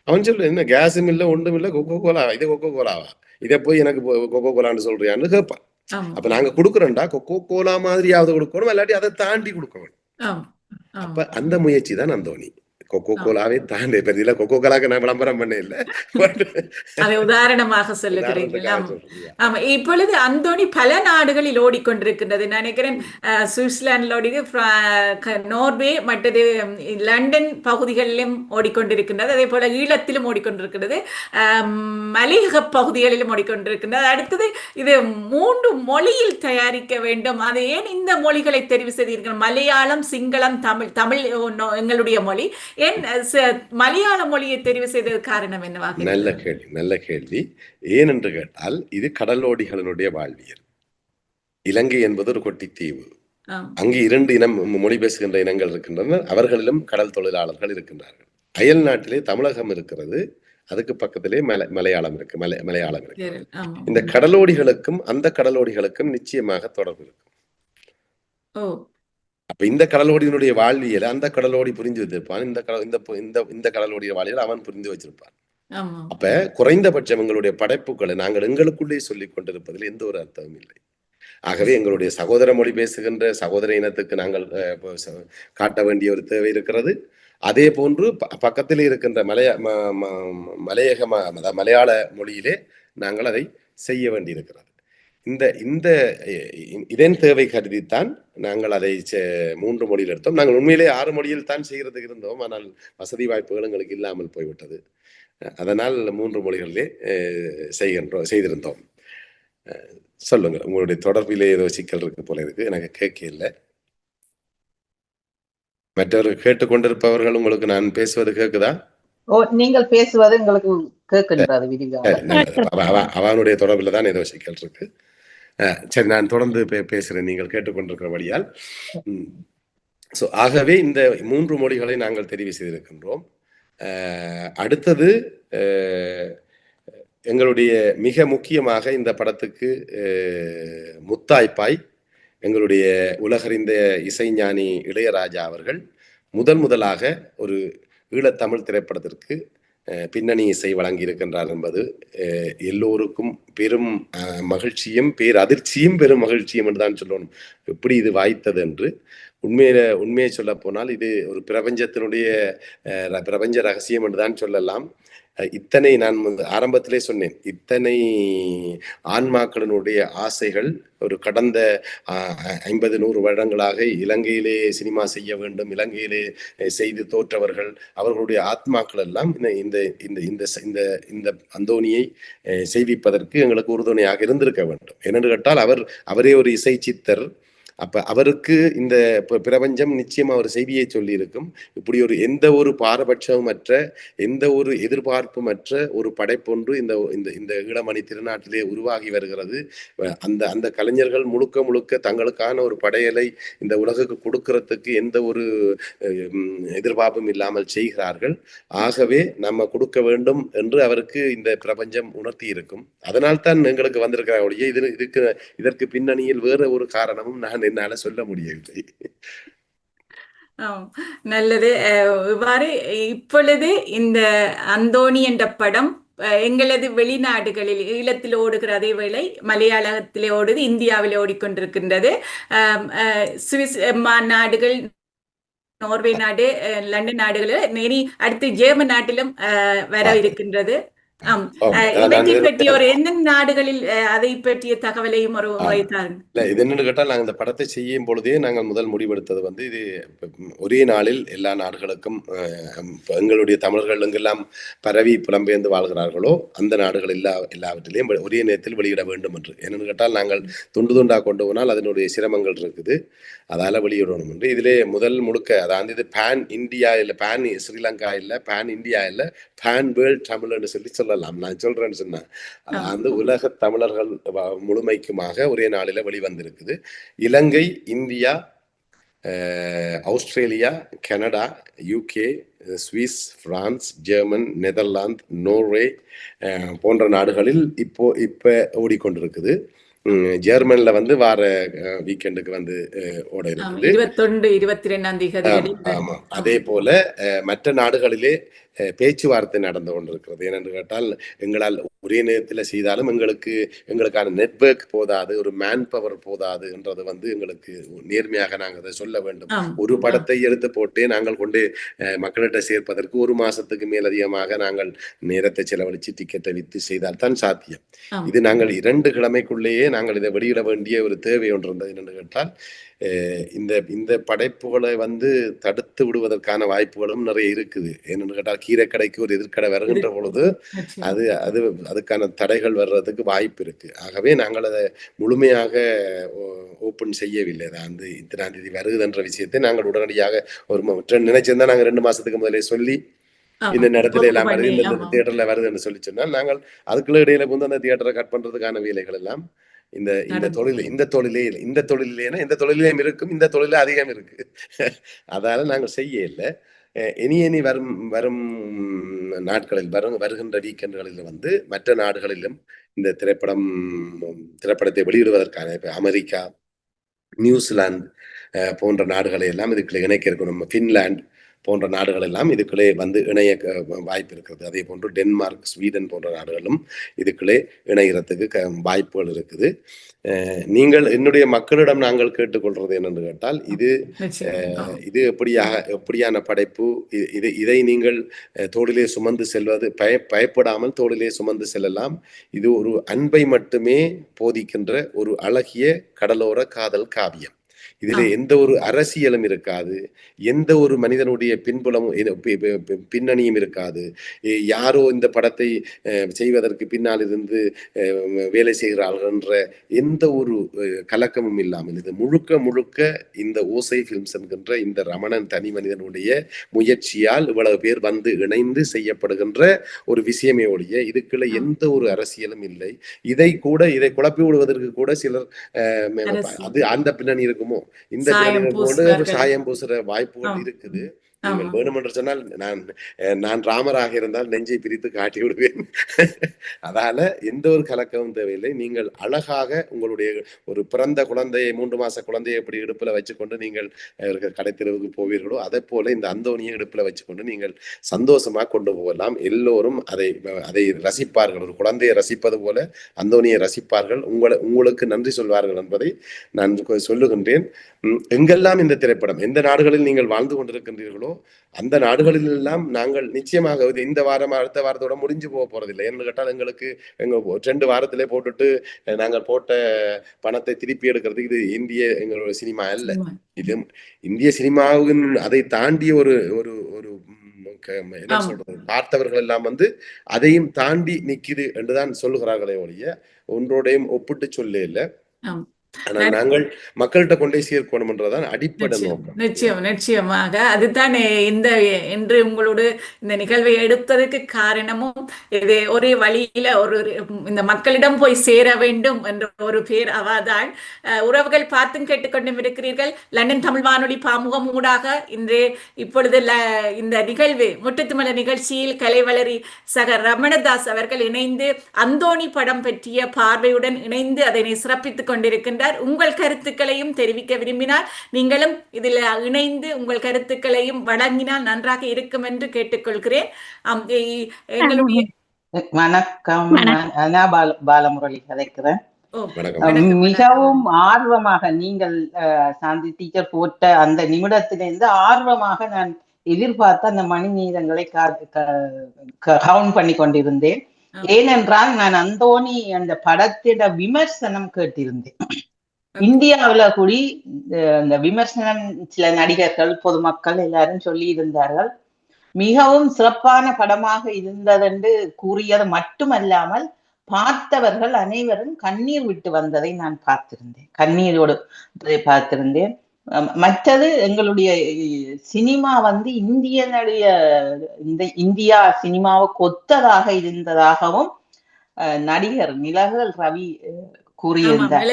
அவன் சொல்லு என்ன கேஸும் இல்லை ஒன்றும் இல்லை, கொக்கோ கோலா இது கொக்கோ கோலாவா, இதை போய் எனக்கு கொக்கோ கோலான்னு சொல்றியான்னு கேட்பான். ஆமா. அப்ப நாங்க கொடுக்குறோம்டா கொக்கோ கோலா மாதிரியாவது கொடுக்கணும், இல்லாட்டி அதை தாண்டி கொடுக்கணும். ஆமா. அப்ப ஆமா. அந்த முயற்சி தான் அந்தோணி. கொக்கோ ஆமா. கோலாவே தாண்டி பதில கொக்கோ கோலாக்கு நான் விளம்பரம் பண்ண இல்லை, அதை உதாரணமாக சொல்லுகிறீர்கள். ஆமா, இப்பொழுது அந்தோணி பல நாடுகளில் ஓடிக்கொண்டிருக்கின்றது. நான் நினைக்கிறேன் சுவிட்சர்லாண்டில் ஓடி, நோர்வே மற்றது லண்டன் பகுதிகளிலும் ஓடிக்கொண்டிருக்கின்றது. அதே போல ஈழத்திலும் ஓடிக்கொண்டிருக்கிறது, மலையக பகுதிகளிலும் ஓடிக்கொண்டிருக்கின்றது. அடுத்தது இது 3 மொழியில் தயாரிக்க வேண்டும். அது ஏன் இந்த மொழிகளை தெரிவு செய்தீர்கள்? மலையாளம், சிங்களம், தமிழ். தமிழ் எங்களுடைய மொழி. ஏன் மலையாள மொழியை தெரிவு செய்தது காரணம் என்னவாக? நல்ல கேள்வி. ஏனென்று கேட்டால் இது கடலோடிகளினுடைய வாழ்வியல். இலங்கை என்பது ஒரு கொட்டித்தீவு. அங்கு 2 இனம் மொழி பேசுகின்ற இனங்கள் இருக்கின்றன. அவர்களிலும் கடல் தொழிலாளர்கள் இருக்கின்றார்கள். அயல் நாட்டிலே தமிழகம் இருக்கிறது, அதுக்கு பக்கத்திலே மலையாளம் இருக்கு. மலையாளம் இருக்கு. இந்த கடலோடிகளுக்கும் அந்த கடலோடிகளுக்கும் நிச்சயமாக தொடர்பு இருக்கும். அப்ப இந்த கடலோடியினுடைய வாழ்வியலை அந்த கடலோடி புரிஞ்சு வச்சிருப்பான், இந்த கடலோடிய வாழ்வியல் அவன் புரிந்து வச்சிருப்பான். அப்ப குறைந்தபட்சம் எங்களுடைய படைப்புகளை நாங்கள் எங்களுக்குள்ளே சொல்லிக் கொண்டிருப்பதில் எந்த ஒரு அர்த்தமும் இல்லை. ஆகவே எங்களுடைய சகோதர மொழி பேசுகின்ற சகோதர இனத்துக்கு நாங்கள் காட்ட வேண்டிய ஒரு தேவை இருக்கிறது. அதே போன்று பக்கத்திலே இருக்கின்ற மலையாள மொழியிலே நாங்கள் அதை செய்ய வேண்டியிருக்கிறது. இதன் தேவை கருதித்தான் நாங்கள் அதை 3 மொழியில் எடுத்தோம். நாங்கள் உண்மையிலே 6 மொழியில் தான் செய்கிறதுக்கு இருந்தோம், ஆனால் வசதி வாய்ப்புகள் எங்களுக்கு இல்லாமல் போய்விட்டது. அதனால் 3 மொழிகளிலே செய்திருந்தோம். சொல்லுங்க, உங்களுடைய தொடர்பிலே ஏதோ சிக்கல் இருக்கு போல இருக்கு, எனக்கு கேட்க இல்லை. மற்றவர்கள் கேட்டுக்கொண்டிருப்பவர்கள் உங்களுக்கு நான் பேசுவது கேக்குதா? நீங்கள் பேசுவது எங்களுக்கு கேட்கின்றது. அவனுடைய தொடர்பில் தான் ஏதோ சிக்கல் இருக்கு. சரி, நான் தொடர்ந்து பேசுறேன் நீங்கள் கேட்டுக்கொண்டிருக்கிறபடியால். ஆகவே இந்த 3 மொழிகளை நாங்கள் தெரிவு செய்திருக்கின்றோம். அடுத்தது எங்களுடைய மிக முக்கியமாக இந்த படத்துக்கு முத்தாய்ப்பாய் எங்களுடைய உலகறிந்த இசைஞானி இளையராஜா அவர்கள் முதலாக ஒரு ஈழத்தமிழ் திரைப்படத்திற்கு பின்னணி இசை வழங்கி இருக்கின்றார் என்பது எல்லோருக்கும் பெரும் மகிழ்ச்சியும் பேரதிர்ச்சியும் பெரும் மகிழ்ச்சியும் என்று தான் சொல்லணும். எப்படி இது வாய்த்தது என்று உண்மையை சொல்ல போனால் இது ஒரு பிரபஞ்ச ரகசியம் என்று தான் சொல்லலாம். இத்தனை நான் ஆரம்பத்திலே சொன்னேன், இத்தனை ஆன்மாக்களினுடைய ஆசைகள் ஒரு கடந்த 50-100 வருடங்களாக இலங்கையிலே சினிமா செய்ய வேண்டும், இலங்கையிலே செய்து தோற்றவர்கள் அவர்களுடைய ஆத்மாக்கள் எல்லாம் இந்த அந்தோணியை செய்விப்பதற்கு எங்களுக்கு உறுதுணையாக இருந்திருக்க வேண்டும். ஏனென்று கேட்டால் அவரே ஒரு இசை சித்தர், அப்ப அவருக்கு இந்த பிரபஞ்சம் நிச்சயமா ஒரு செய்தியை சொல்லி இருக்கும். இப்படி ஒரு எந்த ஒரு பாரபட்சமற்ற, எந்த ஒரு எதிர்பார்ப்புமற்ற ஒரு படைப்பொன்று இந்த இந்த இந்த ஈழமணி திருநாட்டிலே உருவாகி வருகிறது. அந்த அந்த கலைஞர்கள் முழுக்க முழுக்க தங்களுக்கான ஒரு படையலை இந்த உலகுக்கு கொடுக்கறதுக்கு எந்த ஒரு எதிர்பார்ப்பும் இல்லாமல் செய்கிறார்கள். ஆகவே நம்ம கொடுக்க வேண்டும் என்று அவருக்கு இந்த பிரபஞ்சம் உணர்த்தி இருக்கும். அதனால்தான் எங்களுக்கு வந்திருக்கிற ஒழிய இதற்கு பின்னணியில் வேற ஒரு காரணமும் நான் என்னால சொல்ல முடியவில்லை. நல்லது. இவ்வாறு இப்பொழுது இந்த அந்தோணி என்ற படம் எங்களது வெளிநாடுகளில் ஈழத்தில் ஓடுகிற அதே வேளை மலையாளத்திலே ஓடுது, இந்தியாவிலே ஓடிக்கொண்டிருக்கின்றது. சுவிஸ் நாடுகள், நோர்வே நாடு, லண்டன் நாடுகளில் அடுத்து ஜெர்மன் நாட்டிலும் வர இருக்கின்றது. இவற்றை பற்றி ஒரு எந்தெந்த நாடுகளில் அதை பற்றிய தகவலையும் ஒரு வைத்தாருங்க. இல்ல, இது என்னன்னு கேட்டால், நாங்கள் இந்த படத்தை செய்யும் பொழுதே நாங்கள் முதல் முடிவெடுத்தது வந்து இது ஒரே நாளில் எல்லா நாடுகளுக்கும் எங்களுடைய தமிழர்கள் எங்கெல்லாம் பரவி புலம்பெயர்ந்து வாழ்கிறார்களோ அந்த நாடுகள் எல்லாவற்றிலையும் ஒரே நேரத்தில் வெளியிட வேண்டும் என்று. என்னென்னு கேட்டால், நாங்கள் துண்டு துண்டாக கொண்டு போனால் அதனுடைய சிரமங்கள் இருக்குது, அதால வெளியிடணும் என்று. இதிலே முதல் முழுக்க அதாவது இது பேன் இந்தியா இல்லை, பேன் ஸ்ரீலங்கா இல்லை, பேன் இந்தியா இல்லை, பேன் வேர்ல்ட் தமிழ்னு சொல்லலாம். நான் சொல்றேன்னு சொன்னேன், அந்த உலக தமிழர்கள் முழுமைக்குமாக ஒரே நாளில வெளிவந்திருக்குது. Ilangai, India, Australia, Canada, UK, Swiss, France, German, Netherlands, Norway போன்ற நாடுகளில் இப்ப ஓடிக்கொண்டிருக்குது. ஜெர்மன்ல வந்து வார வீக்கெண்டுக்கு வந்து ஓட இருக்குது. 21, 22 ஆமா. அதே போல மற்ற நாடுகளிலே பேச்சுவார்த்தை நடந்து கொண்டிருக்கிறது. ஏனென்று கேட்டால், எங்களால் ஒரே நேரத்தில் செய்தாலும் எங்களுக்கான நெட்வொர்க் போதாது, ஒரு மேன் பவர் போதாது என்றது வந்து எங்களுக்கு நேர்மையாக நாங்கள் அதை சொல்ல வேண்டும். ஒரு படத்தை எடுத்து போட்டே நாங்கள் கொண்டு மக்களிட்ட சேர்ப்பதற்கு ஒரு மாசத்துக்கு மேலதிகமாக நாங்கள் நேரத்தை செலவழித்து டிக்கெட்டை வித்து செய்தால் தான் சாத்தியம். இது நாங்கள் 2 கிழமைக்குள்ளேயே நாங்கள் இதை வெளியிட வேண்டிய ஒரு தேவை ஒன்று இருந்தது. என்னென்று கேட்டால், இந்த படைப்புகளை வந்து தடுத்து விடுவதற்கான வாய்ப்புகளும் நிறைய இருக்குது. என்னென்னு கேட்டால், கீரைக்கடைக்கு ஒரு எதிர்க்கடை வருகின்ற பொழுது அதுக்கான தடைகள் வர்றதுக்கு வாய்ப்பு இருக்கு. ஆகவே நாங்கள் அதை முழுமையாக ஓப்பன் செய்யவில்லை. வந்து இத்தனாம் தேதி வருதுன்ற விஷயத்தை நாங்கள் உடனடியாக நினைச்சிருந்தா நாங்கள் 2 மாசத்துக்கு முதலே சொல்லி இந்த நேரத்துல எல்லாம் வருது, இந்த தியேட்டர்ல வருதுன்னு சொல்லி சொன்னால், நாங்கள் அதுக்குள்ள இடையில வந்து அந்த தியேட்டரை கட் பண்றதுக்கான வேலைகள் எல்லாம் இந்த தொழிலையும் இருக்கும், இந்த தொழில அதிகம் இருக்கு. அதால நாங்கள் செய்ய இல்லை. இனி வரும் நாட்களில் வருகின்ற வீக்கெண்டுகளில் வந்து மற்ற நாடுகளிலும் இந்த திரைப்படத்தை வெளியிடுவதற்கான இப்ப அமெரிக்கா, நியூசிலாந்து போன்ற நாடுகளை எல்லாம் இதுக்குள்ள இணைக்க இருக்கணும். பின்லாந்து போன்ற நாடுகள் எல்லாம் இதுக்குள்ளே வந்து இணைய வாய்ப்பு இருக்கிறது. அதே போன்று டென்மார்க், ஸ்வீடன் போன்ற நாடுகளும் இதுக்குள்ளே இணைகிறதுக்கு வாய்ப்புகள் இருக்குது. நீங்கள் என்னுடைய மக்களிடம் நாங்கள் கேட்டுக்கொள்றது என்னென்று கேட்டால், இது எப்படியான படைப்பு, இதை நீங்கள் தோளிலே சுமந்து செல்வது பயப்படாமல் தோளிலே சுமந்து செல்லலாம். இது ஒரு அன்பை மட்டுமே போதிக்கின்ற ஒரு அழகிய கடலோர காதல் காவியம். இதுல எந்த ஒரு அரசியலும் இருக்காது, எந்த ஒரு மனிதனுடைய பின்னணியும் இருக்காது. யாரோ இந்த படத்தை செய்வதற்கு பின்னால் இருந்து வேலை செய்கிறார்கள் என்ற எந்த ஒரு கலக்கமும் இல்லாமல், இது முழுக்க இந்த ஓசை பிலிம்ஸ் என்கின்ற இந்த ரமணன் தனி மனிதனுடைய முயற்சியால் இவ்வளவு பேர் வந்து இணைந்து செய்யப்படுகின்ற ஒரு விஷயமே ஒழிய இதுக்குள்ள எந்த ஒரு அரசியலும் இல்லை. இதை குழப்பி விடுவதற்கு கூட சிலர் அது அந்த பின்னணி இருக்குமோ, இந்த சாயம் பூசுற வாய்ப்புகள் இருக்குது. நீங்கள் வேணும் என்று சொன்னால் நான் ராமராக இருந்தால் நெஞ்சை பிரித்து காட்டி விடுவேன். அதால எந்த ஒரு கலக்கமும் தேவையில்லை. நீங்கள் அழகாக உங்களுடைய ஒரு பிறந்த குழந்தையை, 3 மாச குழந்தையை எப்படி இடுப்புல வச்சுக்கொண்டு நீங்கள் கடைத்தெருவுக்கு போவீர்களோ அதே போல இந்த அந்தோணியை இடுப்புல வச்சுக்கொண்டு நீங்கள் சந்தோஷமா கொண்டு போகலாம். எல்லோரும் அதை ரசிப்பார்கள். ஒரு குழந்தையை ரசிப்பது போல அந்தோணியை ரசிப்பார்கள், உங்களுக்கு நன்றி சொல்வார்கள் என்பதை நான் சொல்லுகின்றேன். எங்கெல்லாம் இந்த திரைப்படம் எந்த நாடுகளில் நீங்கள் வாழ்ந்து கொண்டிருக்கின்றீர்களோ அந்த நாடுகளில் எல்லாம் நாங்கள் நிச்சயமாக இந்த வாரம் அடுத்த வாரத்தோட முடிஞ்சு போக போறதில்லை. என்ன கேட்டால், எங்களுக்கு 2 வாரத்திலே போட்டுட்டு நாங்கள் போட்ட பணத்தை திருப்பி எடுக்கிறதுக்கு இது எங்களோட சினிமா அல்ல. இது இந்திய சினிமாவின் அதை தாண்டிய ஒரு என்ன சொல்றது, பார்த்தவர்கள் எல்லாம் வந்து அதையும் தாண்டி நிக்குது என்றுதான் சொல்லுகிறார்களே ஒழிய ஒன்றோடையும் ஒப்பிட்டு சொல்ல இல்லை. ஆனால் நாங்கள் மக்கள்கிட்ட கொண்டே சேர்க்கணும்ன்றதான் அடிப்படை நோக்கம். நிச்சயமாக அதுதான் இன்று உங்களோடு இந்த நிகழ்வை எடுத்ததுக்கு காரணமும் இது ஒரே வழியில இந்த மக்களிடம் போய் சேர வேண்டும் என்ற ஒரு பேர் அவாதான். உறவுகள் பார்த்தும் கேட்டுக்கொண்டும் இருக்கிறீர்கள். லண்டன் தமிழ் வானொலி பாமுகம் ஊடாக இப்பொழுது இந்த நிகழ்வு முற்றத்துமலர் நிகழ்ச்சியில் கலைவளரி சக ரமணதாஸ் அவர்கள் இணைந்து அந்தோணி படம் பற்றிய பார்வையுடன் இணைந்து அதனை சிறப்பித்துக் கொண்டிருக்கின்றார். உங்கள் கருத்துக்களையும் தெரிவிக்க விரும்பினால் நீங்களும் இதில் இணைந்து உங்கள் கருத்துக்களையும் வழங்கினால் நன்றாக இருக்கும் என்று கேட்டுக்கொள்கிறேன். எங்களுடைய வணக்கம், பாலமுரளி கதைக்கிறேன். வணக்கம். மிகவும் ஆர்வமாக நீங்கள் சாந்தி டீச்சர் போட்ட அந்த நிமிடத்திலிருந்து ஆர்வமாக நான் எதிர்பார்த்த அந்த மணி நீளங்களை கவுண்ட் பண்ணி கொண்டிருந்தேன். ஏனென்றால் நான் அந்தோணி அந்த படத்திட விமர்சனம் கேட்டிருந்தேன். இந்தியாவுல கூடி இந்த விமர்சனம் சில நடிகர்கள் பொதுமக்கள் எல்லாரும் சொல்லி இருந்தார்கள். மிகவும் சிறப்பான படமாக இருந்ததென்று கூறியது மட்டுமல்லாமல் பார்த்தவர்கள் அனைவரும் கண்ணீர் விட்டு வந்ததை நான் பார்த்திருந்தேன், கண்ணீரோடு பார்த்திருந்தேன். மற்றது எங்களுடைய சினிமா இந்தியா சினிமாவுக்கு ஒத்ததாக இருந்ததாக நடிகர் நிலகல் ரவி கூறியிருந்தார்.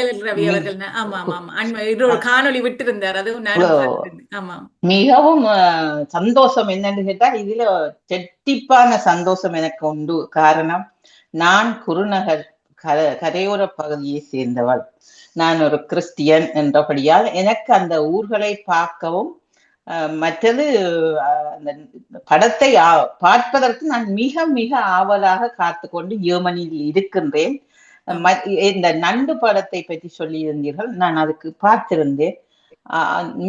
மிகவும் சந்தோஷம் என்னன்னு கேட்டால் இதுல செட்டிப்பான சந்தோஷம் எனக்கு உண்டு. காரணம், நான் குருநகர் கரையோர பகுதியை சேர்ந்தவள். நான் ஒரு கிறிஸ்டியன் என்றபடியால் எனக்கு அந்த ஊர்களை பார்க்கவும் மற்றது அந்த படத்தை பார்ப்பதற்கு நான் மிக மிக ஆவலாக காத்து கொண்டு ஜெர்மனியில் இருக்கின்றேன். இந்த நண்டு படத்தை பற்றி சொல்லி இருந்தீர்கள், நான் அதுக்கு பார்த்திருந்தேன்.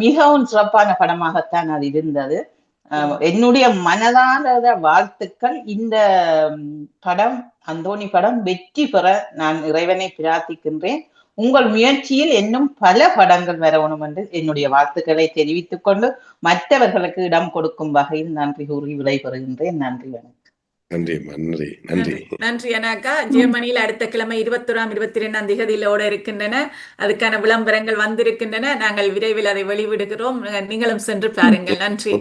மிகவும் சிறப்பான படமாகத்தான் அது இருந்தது. என்னுடைய மனதான வாழ்த்துக்கள் இந்த படம், அந்தோணி படம் வெற்றி பெற நான் இறைவனை பிரார்த்திக்கின்றேன். உங்கள் முயற்சியில் இன்னும் பல படங்கள் வரணும் என்று என்னுடைய வாழ்த்துக்களை தெரிவித்துக் கொண்டு மற்றவர்களுக்கு இடம் கொடுக்கும் வகையில் நன்றி கூறி விடைபெறுகின்றேன். நன்றி, வணக்கம். நன்றி அண்ணாக்கா. ஜெர்மனியில் அடுத்த கிழமை 21ஆம் 22ஆம் தேதியிலோட இருக்கின்றன. அதுக்கான விளம்பரங்கள் வந்திருக்கின்றன. நாங்கள் விரைவில் அதை வெளிவிடுகிறோம். நீங்களும் சென்று பாருங்கள். நன்றி.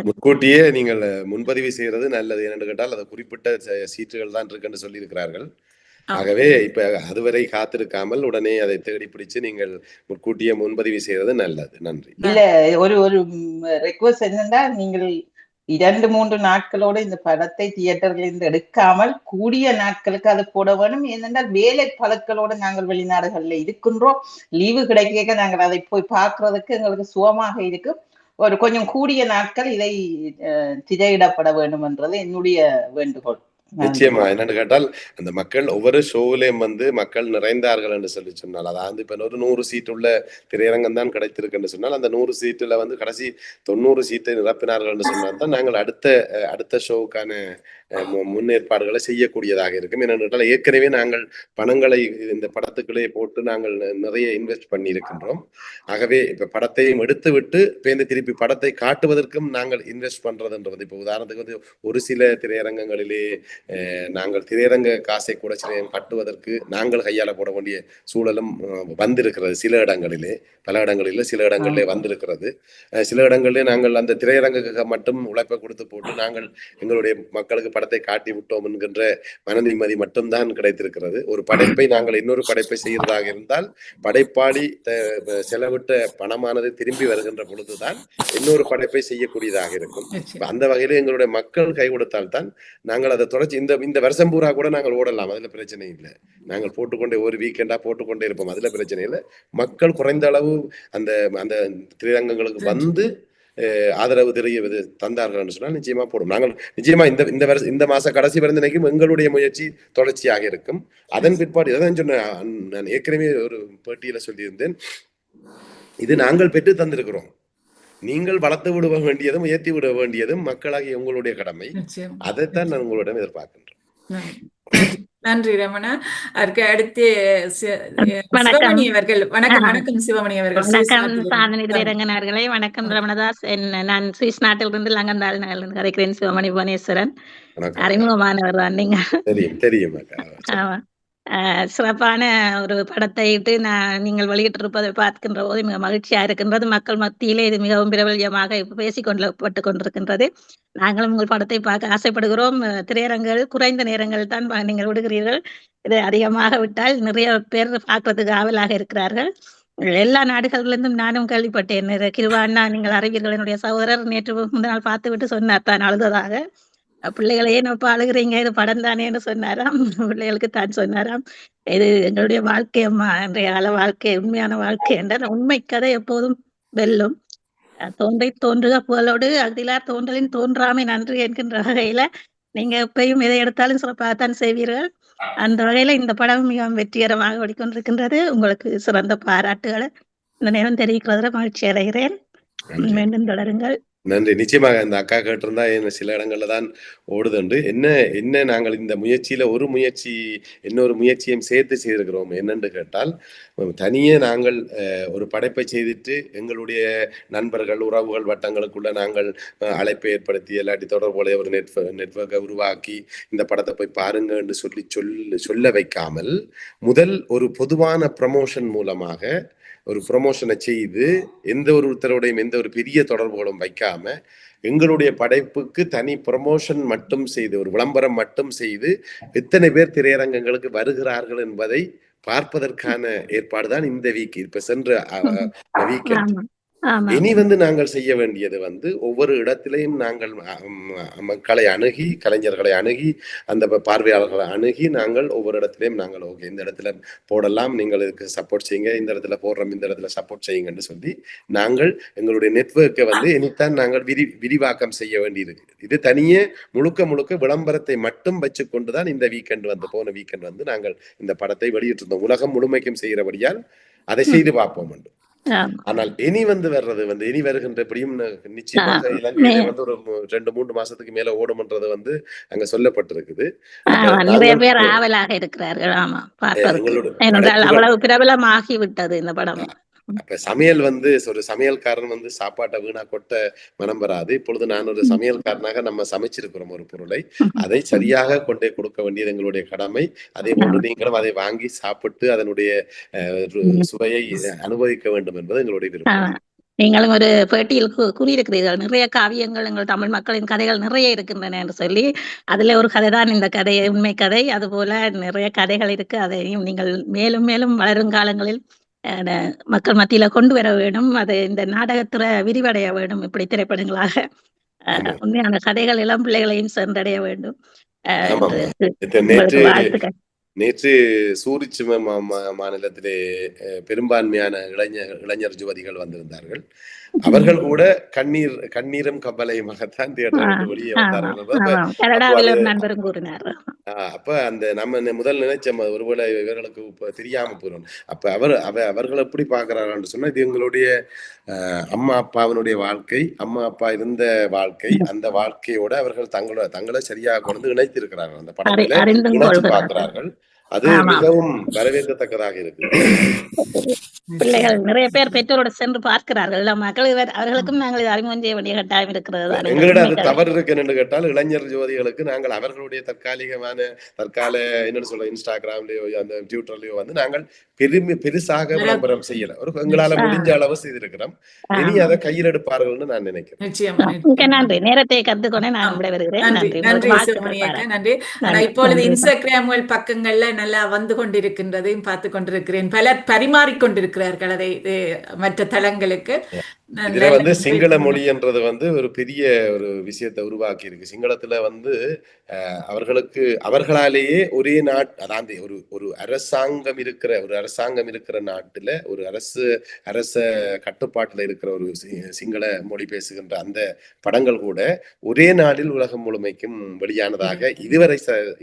முன்கூட்டியே நீங்கள் முன்பதிவு செய்யறது நல்லது. என்று கேட்டால் அது குறிப்பிட்ட சீட்டுகள் தான் இருக்குன்னு சொல்லி இருக்கிறார்கள். ஆகவே இப்ப அதுவரை காத்திருக்காமல் உடனே அதை தேடி பிடிச்சு நீங்கள் முன்கூட்டியே முன்பதிவு செய்யறது நல்லது. நன்றி. இல்ல, ஒரு ரெக்வஸ்ட் என்னன்னா, நீங்கள் 2-3 நாட்களோட இந்த படத்தை தியேட்டர்களில் எடுக்காமல் கூடிய நாட்களுக்கு அது போட வேணும். ஏனென்றால் வேலை பழக்களோட நாங்கள் வெளிநாடுகள்ல இருக்கின்றோம். லீவு கிடைக்க நாங்கள் அதை போய் பார்க்கறதுக்கு எங்களுக்கு சுகமாக இருக்கும். ஒரு கொஞ்சம் கூடிய நாட்கள் இதை திரையிடப்பட வேண்டும் என்றது என்னுடைய வேண்டுகோள். நிச்சயமா. என்னன்னு கேட்டால் அந்த மக்கள் ஒவ்வொரு ஷோவிலையும் மக்கள் நிறைந்தார்கள் என்று சொல்லி சொன்னால், அதாவது இப்ப 100 சீட் உள்ள திரையரங்கம் தான் கிடைத்திருக்கு என்று சொன்னால், அந்த 100 சீட்டுல கடைசி 90 சீட்டை நிரப்பினார்கள் என்று சொன்னால் தான் நாங்கள் அடுத்த ஷோவுக்கான முன்னேற்பாடுகளை செய்யக்கூடியதாக இருக்கும். என்னென்றால் ஏற்கனவே நாங்கள் பணங்களை இந்த படத்துக்களே போட்டு நாங்கள் நிறைய இன்வெஸ்ட் பண்ணி இருக்கின்றோம். ஆகவே இப்ப படத்தையும் எடுத்து விட்டு பேருந்து திருப்பி படத்தை காட்டுவதற்கும் நாங்கள் இன்வெஸ்ட் பண்றதுன்றது, இப்போ உதாரணத்துக்கு ஒரு சில திரையரங்கங்களிலே நாங்கள் திரையரங்க காசை கூட சில கட்டுவதற்கு நாங்கள் கையாள போட வேண்டிய சூழலும் வந்திருக்கிறது. சில இடங்களிலே, பல இடங்களிலே சில இடங்களிலே வந்திருக்கிறது. சில இடங்களிலே நாங்கள் அந்த திரையரங்குக்கு மட்டும் உழைப்பை கொடுத்து போட்டு நாங்கள் எங்களுடைய மக்களுக்கு படத்தை காட்டி விட்டோம் என்கின்ற மன நிம்மதி மட்டும்தான் கிடைத்திருக்கிறது. ஒரு படைப்பை நாங்கள் இன்னொரு படைப்பை செய்யறதாக இருந்தால் படைப்பாளி செலவிட்ட பணமானது திரும்பி வருகின்ற பொழுதுதான் இன்னொரு படைப்பை செய்யக்கூடியதாக இருக்கும். அந்த வகையில எங்களுடைய மக்கள் கை கொடுத்தால்தான் நாங்கள் அதை தொடர்ச்சி இந்த வருஷம் பூரா கூட நாங்கள் ஓடலாம். அதுல பிரச்சனை இல்லை. நாங்கள் போட்டுக்கொண்டே ஒரு வீக்கெண்டா போட்டுக்கொண்டே இருப்போம். அதுல பிரச்சனை இல்லை. மக்கள் குறைந்த அளவு அந்த அந்த திரையரங்கங்களுக்கு வந்து ஆதரவு தெரிவித்து தந்தார்கள் சொன்னால் நிச்சயமா போடும். நாங்கள் நிச்சயமா இந்த மாச கடைசி வரைக்கும் எங்களுடைய முயற்சி தொடர்ச்சியாக இருக்கும். அதன் பிற்பாடு எதான் சொன்னேன், நான் ஏற்கனவே ஒரு பேட்டியில சொல்லியிருந்தேன், இது நாங்கள் பெற்று தந்திருக்கிறோம். நீங்கள் வளர்த்து விட வேண்டியதும் உயர்த்தி விட வேண்டியதும் மக்களாகிய உங்களுடைய கடமை. அதைத்தான் நான் உங்களிடம் எதிர்பார்க்கின்றேன். நன்றி ரமணா. அதற்கு அடுத்து சிவமணி அவர்கள். வணக்கம் சிவமணி அவர்கள். வணக்கம் ரமணதாஸ். நான் சுவிஸ் நாட்டிலிருந்து லங்கந்தாள் நகரிலிருந்து கதைக்கிறேன். சிவமணி புவனேஸ்வரன். அறிமுகமானவர் தான் நீங்க. தெரியும். சிறப்பான ஒரு படத்தை இட்டு நீங்கள் வெளியிட்டிருப்பதை பார்க்கின்ற போது மிக மகிழ்ச்சியா இருக்கின்றது. மக்கள் மத்தியிலே இது மிகவும் பிரபல்யமாக பேசிக்கொள்ளப்பட்டு கொண்டிருக்கின்றது. நாங்களும் உங்கள் படத்தை பார்க்க ஆசைப்படுகிறோம். திரையரங்குகள் குறைந்த நேரங்கள் தான் நீங்கள் விடுகிறீர்கள். இது அதிகமாக விட்டால் நிறைய பேர் பார்க்கறதுக்கு ஆவலாக இருக்கிறார்கள். எல்லா நாடுகளிலிருந்தும் நானும் கேள்விப்பட்டேன். கிருபா அண்ணா, நீங்கள் அறிவீர்கள், என்னுடைய சகோதரர் நேற்று முந்தினால் பார்த்து விட்டு சொன்னார் தான் அழுததாக. பிள்ளைகளை ஏன் அப்ப அழுகுறீங்க, இது படம் தானேன்னு சொன்னாராம். பிள்ளைகளுக்கு தான் சொன்னாராம், இது எங்களுடைய வாழ்க்கை அம்மா, இன்றைய கால வாழ்க்கை, உண்மையான வாழ்க்கை என்ற உண்மை கதை எப்போதும் வெல்லும். தோன்றை தோன்றுக புகழோடு அகதிலார் தோன்றலின் தோன்றாமை நன்றி என்கின்ற வகையில நீங்க எப்பயும் எதை எடுத்தாலும் சிறப்பாகத்தான் செய்வீர்கள். அந்த வகையில இந்த படம் மிகவும் வெற்றிகரமாக ஓடிக்கொண்டிருக்கின்றது. உங்களுக்கு சிறந்த பாராட்டுகளை இந்த நேரம் தெரிவிக்கிறதுல மகிழ்ச்சி அடைகிறேன். நன்றி. மீண்டும் தொடருங்கள். நன்றி. நிச்சயமாக இந்த அக்கா கேட்டிருந்தா சில இடங்கள்ல தான் ஓடுதுண்டு. என்ன நாங்கள் இந்த முயற்சியில ஒரு முயற்சி இன்னொரு முயற்சியும் சேர்த்து செய்திருக்கிறோம். என்னன்னு கேட்டால், தனியே நாங்கள் ஒரு படைப்பை செய்துட்டு எங்களுடைய நண்பர்கள், உறவுகள் வட்டங்களுக்குள்ள நாங்கள் அழைப்பை ஏற்படுத்தி இல்லாட்டி தொடர்புடைய ஒரு நெட்வொர்க்கை உருவாக்கி இந்த படத்தை போய் பாருங்க என்று சொல்ல வைக்காமல், முதல் ஒரு பொதுவான ப்ரமோஷன் மூலமாக ஒரு ப்ரமோஷனை செய்து எந்த ஒரு உத்தரவுடையும் எந்த ஒரு பெரிய தொடர்புகளும் வைக்காம எங்களுடைய படைப்புக்கு தனி ப்ரமோஷன் மட்டும் செய்து ஒரு விளம்பரம் மட்டும் செய்து எத்தனை பேர் திரையரங்கங்களுக்கு வருகிறார்கள் என்பதை பார்ப்பதற்கான ஏற்பாடுதான் இந்த வீக். இப்ப சென்ற வீக்கெண்ட். இனி நாங்கள் செய்ய வேண்டியது ஒவ்வொரு இடத்திலையும் நாங்கள் மக்களை அணுகி, கலைஞர்களை அணுகி, அந்த பார்வையாளர்களை அணுகி நாங்கள் ஒவ்வொரு இடத்திலையும் நாங்கள் ஓகே இந்த இடத்துல போடலாம், நீங்கள் இதுக்கு சப்போர்ட் செய்யுங்க, இந்த இடத்துல போடுறோம், இந்த இடத்துல சப்போர்ட் செய்யுங்கன்னு சொல்லி நாங்கள் எங்களுடைய நெட்வொர்க்கை இனித்தான் நாங்கள் விரிவாக்கம் செய்ய வேண்டியிருக்கு. இது தனியே முழுக்க விளம்பரத்தை மட்டும் வச்சு கொண்டுதான் இந்த வீக்கெண்ட் போன வீக்கெண்ட் நாங்கள் இந்த படத்தை வெளியிட்டிருந்தோம். உலகம் முழுமைக்கும் செய்கிறபடியால் அதை செய்து பார்ப்போம் என்று. ஆனால் இனி வர்றது இனி வருகின்ற எப்படியும் நிச்சயமாக இலங்கையில ஒரு 2-3 மாசத்துக்கு மேல ஓடும்ன்றது அங்க சொல்லப்பட்டிருக்குது. நிறைய பேர் ஆவலாக இருக்கிறார்கள். ஆமா, அவ்வளவு பிரபலமாகி விட்டது இந்த படம். அப்ப சமையல் ஒரு சமையல்காரன் சாப்பாட்டை வீணா கொட்ட மனம் வராது. இப்பொழுது நான் ஒரு சமையல்காரனாக நம்ம சமைச்சிருக்கிறோம் ஒரு பொருளை, அதை சரியாக கொண்டே கொடுக்க வேண்டியது எங்களுடைய கடமை. அதே போன்று நீங்களும் அதை வாங்கி சாப்பிட்டு அதனுடைய சுவையை அனுபவிக்க வேண்டும் என்பது எங்களுடைய விருப்பம். நீங்களும் ஒரு பேட்டியில் கூறியிருக்கிறீர்கள், நிறைய காவியங்கள் எங்கள் தமிழ் மக்களின் கதைகள் நிறைய இருக்கின்றன என்று சொல்லி. அதுல ஒரு கதை தான் இந்த கதை, உண்மை கதை. அது போல நிறைய கதைகள் இருக்கு. அதையும் நீங்கள் மேலும் மேலும் வருங்காலங்களில் மக்கள் மத்தியில கொண்டு வர வேண்டும். அது இந்த நாடகத்துல விரிவடைய வேண்டும். இப்படி திரைப்படங்களாக உண்மையான கதைகள் இளம் பிள்ளைகளையும் சென்றடைய வேண்டும். நேற்று சூரிச் மாநிலத்திலே பெரும்பான்மையான இளைஞர் யுவதிகள் வந்திருந்தார்கள். அவர்கள் கூட கண்ணீரும் கவலையுமாகத்தான் தியேட்டருக்கு வெளியே வந்தார்கள். அப்ப அந்த நம்ம முதல் நினைச்சோம் ஒருவேளை இவர்களுக்கு தெரியாம போறோம். அப்ப அவர்கள் எப்படி பாக்குறாங்கன்னு சொன்னா, இது எங்களுடைய அம்மா அப்பாவினுடைய வாழ்க்கை, அம்மா அப்பா இருந்த வாழ்க்கை, அந்த வாழ்க்கையோட அவர்கள் தங்களை சரியாக இணைத்து இருக்கிறார்கள். அந்த படத்துல இணைச்சு பார்க்கிறார்கள். அது மிகவும் வரவேற்கத்தக்கதாக இருக்கு. பிள்ளைகள் நிறைய பேர் பெற்றோரோட சென்று பார்க்கிறார்கள். மக்கள் அவர்களுக்கும் நாங்கள் அறிமுகம் செய்ய வேண்டிய கட்டாயம் இருக்கிறது. எங்களிடம் அது தவறு இருக்கு என்று கேட்டால், இளைஞர் ஜோதிகளுக்கு நாங்கள் அவர்களுடைய தற்கால என்னன்னு சொல்ல இன்ஸ்டாகிராம்லயோ அந்த ட்விட்டர்லயோ நாங்கள் பெருசாக விளம்பரம் செய்யல. எங்களால முடிஞ்ச அளவு செய்திருக்கிறோம். இனி அதை கையில் எடுப்பார்கள் நான் நினைக்கிறேன். நன்றி. நேரத்தை கருத்துக்கொண்டு நான் விடைபெறுகிறேன். நன்றி. இப்பொழுது இன்ஸ்டாகிராம் பக்கங்கள்ல நல்லா வந்து கொண்டிருக்கின்றதையும் பார்த்து கொண்டிருக்கிறேன். பலர் பரிமாறிக்கொண்டிருக்கிறார்கள் அதை மற்ற தளங்களுக்கு. இதுல சிங்கள மொழி என்றது ஒரு பெரிய ஒரு விஷயத்தை உருவாக்கி இருக்கு. சிங்களத்துல அவர்களாலேயே ஒரே அதாவது ஒரு அரசாங்கம் இருக்கிற நாட்டுல ஒரு அரச கட்டுப்பாட்டுல இருக்கிற ஒரு சிங்கள மொழி பேசுகின்ற அந்த படங்கள் கூட ஒரே நாளில் உலகம் முழுமைக்கும் வெளியானதாக இதுவரை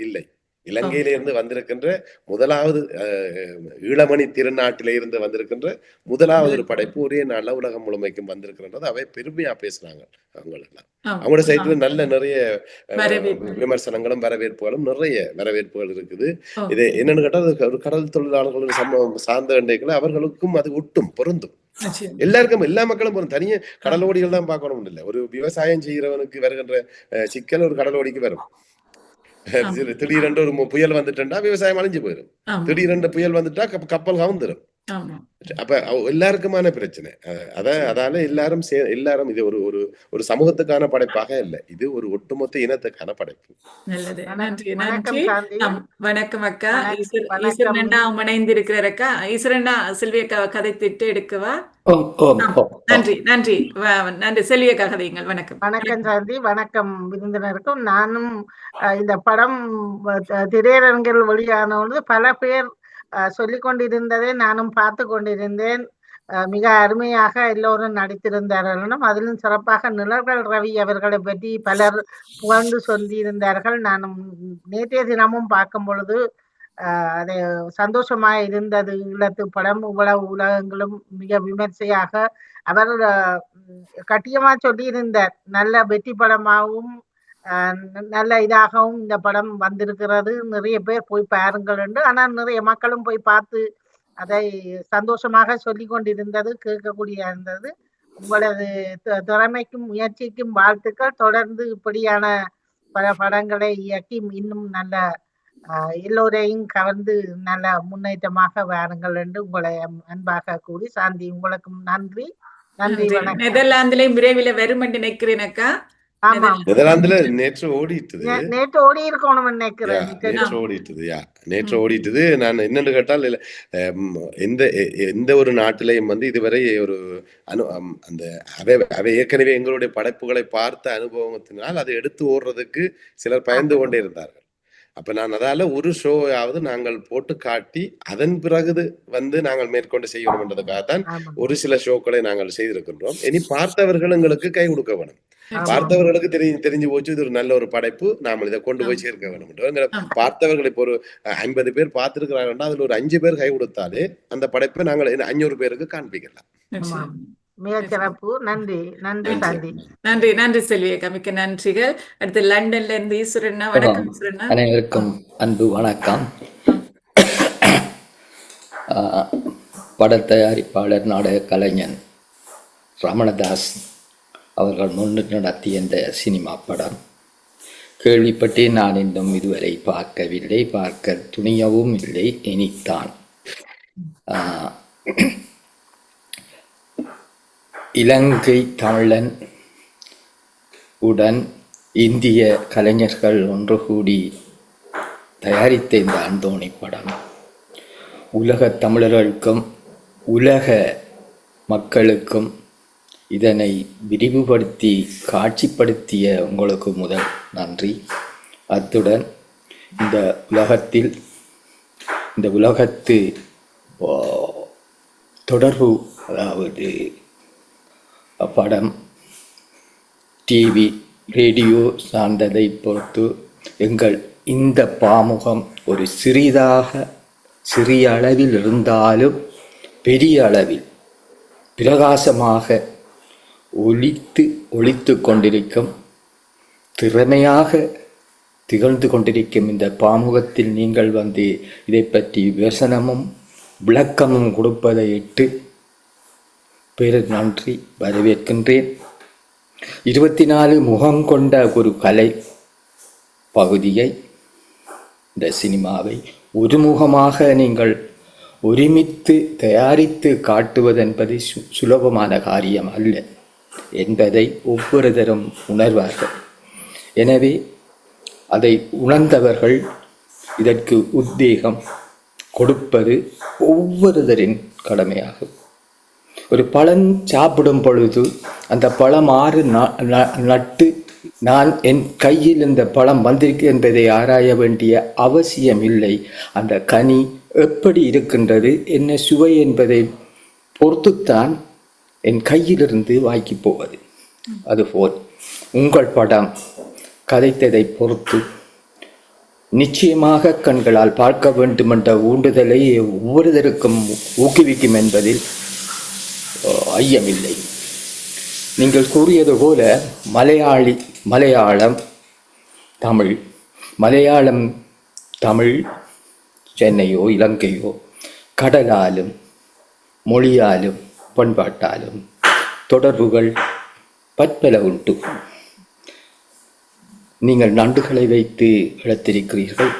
இல்லை. இலங்கையிலிருந்து வந்திருக்கின்ற முதலாவது ஈழமணி திருநாட்டில இருந்து வந்திருக்கின்ற முதலாவது ஒரு படைப்பு ஒரே நாள்ல உலகம் முழுமைக்கும் வந்திருக்கின்றது. அவை பெருமையா பேசுறாங்க. அவங்களோட சைட்ல நல்ல நிறைய விமர்சனங்களும் வரவேற்புகளும் நிறைய வரவேற்புகள் இருக்குது. இது என்னன்னு கேட்டா, ஒரு கடல் தொழிலாளர்களுடைய சம்பவம் சார்ந்த இன்றைக்குள்ள அவர்களுக்கும் அது ஒட்டும் பொருந்தும். எல்லாருக்கும் எல்லா மக்களும் போறோம். தனியே கடலோடிகள் தான் பார்க்கணும் இல்லை. ஒரு விவசாயம் செய்கிறவனுக்கு வருகின்ற சிக்கல் ஒரு கடலோடிக்கு வரும். ஆமா. திடீரென்று ஒரு புயல் வந்துட்டா விவசாயம் அழிஞ்சு போயிடும். ஆமா. திடீரென்று புயல் வந்துட்டா கப்பல் கவுந்துரும். ஆமா. அப்ப எல்லாருக்குமான பிரச்சனை. அதால எல்லாரும் இது ஒரு ஒரு ஒரு சமூகத்துக்கான படைப்பாக இல்ல. இது ஒரு ஒட்டுமொத்த இனத்துக்கான படைப்பு. நல்லது. நன்றி, வணக்கம் நன்றி. சாந்தி. வணக்கம் அக்கா. வணக்கம். ஈஸ்வரன் அண்ணா இணைந்திருக்கிறார் அக்கா. ஈஸ்வரன் அண்ணா செல்வி அக்கா கதைத்திட்டு எடுக்கவா? ஓம் ஓம் ஓம் ஓம். நன்றி, நன்றி. நன்றி. செல்வி அக்கா கதையுங்கள். வணக்கம். வணக்கம் சாந்தி. வணக்கம் விருந்தினருக்கும். நானும் இந்த படம் திரையரங்கில் வெளியான பொழுது பல பேர் சொல்லிக் கொண்டிருந்ததை நானும் பார்த்து கொண்டிருந்தேன். மிக அருமையாக எல்லோரும் நடித்திருந்தார்களும் அதிலும் சிறப்பாக நிழல்கள் ரவி அவர்களை பற்றி பலர் புகழ்ந்து சொல்லியிருந்தார்கள். நானும் நேற்றைய தினமும் பார்க்கும் பொழுது அது சந்தோஷமாக இருந்தது. ஈழத்து படம் இவ்வளவு உலகங்களும் மிக விமர்சையாக அவர் கட்டியமா சொல்லியிருந்தார். நல்ல வெற்றி படமாகவும் நல்ல இதாகவும் இந்த படம் வந்திருக்கிறது, நிறைய பேர் போய் பாருங்கள் என்று. ஆனால் நிறைய மக்களும் போய் பார்த்து அதை சந்தோஷமாக சொல்லி கொண்டிருந்தது, கேட்கக்கூடிய இருந்தது. உங்களது திறமைக்கும் முயற்சிக்கும் வாழ்த்துக்கள். தொடர்ந்து இப்படியான பல படங்களை இயக்கி இன்னும் நல்ல எல்லோரையும் கவர்ந்து நல்ல முன்னேற்றமாக வாருங்கள் என்று உங்களை அன்பாக கூறி சாந்தி உங்களுக்கும் நன்றி. நன்றி, வணக்கம். நெதர்லாந்திலே விரைவில் வரும் என்று நினைக்கிறேன் அக்கா. ஆமா, நெதர்லாந்துல நேற்று ஓடிட்டுது. நேற்று ஓடி இருக்கணும் நினைக்கிறேன். நேற்று ஓடிட்டுது. நான் என்னன்னு கேட்டால் எந்த ஒரு நாட்டிலையும் இதுவரை ஒரு அந்த அவை ஏற்கனவே எங்களுடைய படைப்புகளை பார்த்த அனுபவத்தினால் அதை எடுத்து ஓடுறதுக்கு சிலர் பயந்து கொண்டே இருந்தார்கள். அப்ப நான் அதால ஒரு ஷோயாவது நாங்கள் போட்டு காட்டி அதன் பிறகு நாங்கள் மேற்கொண்டு செய்யணும் என்றதுக்காகத்தான் ஒரு சில ஷோக்களை நாங்கள் செய்திருக்கின்றோம். இனி பார்த்தவர்கள் எங்களுக்கு கை கொடுக்க வேணும். பார்த்தவர்களுக்கு தெரிஞ்சு போச்சு இது ஒரு நல்ல ஒரு படைப்பு, நாம இதை கொண்டு போய் சேர்க்க வேணும். பார்த்தவர்கள் இப்போ ஒரு 50 பேர் பார்த்திருக்கிறாங்கன்னா அதுல ஒரு 5 பேர் கை கொடுத்தாலே அந்த படைப்பை நாங்கள் 500 பேருக்கு காண்பிக்கலாம். மிக சிறப்பு. நன்றி, நன்றி சாந்தி. நன்றி, நன்றி செல்வி அக்கா. மிக்க நன்றிகள். அடுத்து லண்டன்ல இருந்து ஈஸ்வரண்ணா. வணக்கம் ஈஸ்வரண்ணா. அனைவருக்கும் அன்பு வணக்கம். பட தயாரிப்பாளர் நாடக கலைஞன் ரமணதாஸ் அவர்கள் முன்னிட்டு நடத்திய இந்த சினிமா படம் கேள்விப்பட்டு நான் இன்னும் இதுவரை பார்க்கவில்லை, பார்க்க துணியவும் இல்லை. இனித்தான் இலங்கை தமிழன் உடன் இந்திய கலைஞர்கள் ஒன்று கூடி தயாரித்த இந்த அந்தோணி படம் உலக தமிழர்களுக்கும் உலக மக்களுக்கும் இதனை விரிவுபடுத்தி காட்சிப்படுத்திய உங்களுக்கு முதல் நன்றி. அத்துடன் இந்த உலகத்து தொடர்பு, அதாவது படம், டிவி, ரேடியோ சார்ந்ததை பொறுத்து எங்கள் இந்த பாமுகம் ஒரு சிறிய அளவில் இருந்தாலும் பெரிய அளவில் பிரகாசமாக ஒளித்து கொண்டிருக்கும், திறமையாக திகழ்ந்து கொண்டிருக்கும் இந்த பாமுகத்தில் நீங்கள் இதை பற்றி விமர்சனமும் விளக்கமும் கொடுப்பதை இட்டு பெரு நன்றி வரவேற்கின்றேன். 24 முகம் கொண்ட ஒரு கலை பகுதியை, இந்த சினிமாவை ஒருமுகமாக நீங்கள் ஒருமித்து தயாரித்து காட்டுவதென்பது சுலபமான காரியம் அல்ல என்பதை ஒவ்வொருத்தரும் உணர்வார்கள். எனவே அதை உணர்ந்தவர்கள் இதற்கு உத்வேகம் கொடுப்பது ஒவ்வொருத்தரின் கடமையாகும். ஒரு பழம் சாப்பிடும் பொழுது அந்த பழம் நட்டு நான் என் கையில் இந்த பழம் வந்திருக்கு என்பதை ஆராய வேண்டிய அவசியம் இல்லை. அந்த கனி எப்படி இருக்கின்றது, என்ன சுவை என்பதை பொறுத்துத்தான் என் கையிலிருந்து வாய்க்கு போவது. அதுபோல் உங்கள் படம் கதைத்ததை பொறுத்து நிச்சயமாக கண்களால் பார்க்க வேண்டும் என்ற ஊண்டுதலை ஒவ்வொருத்தருக்கும் ஊக்குவிக்கும் என்பதில் ஐயமில்லை. நீங்கள் கூறியது போல மலையாளம் தமிழ் சென்னையோ இலங்கையோ கடலாலும் மொழியாலும் பண்பாட்டாலும் தொடர்புகள் பற்பல உண்டு. நீங்கள் நண்டுகளை வைத்து இழத்திருக்கிறீர்கள்.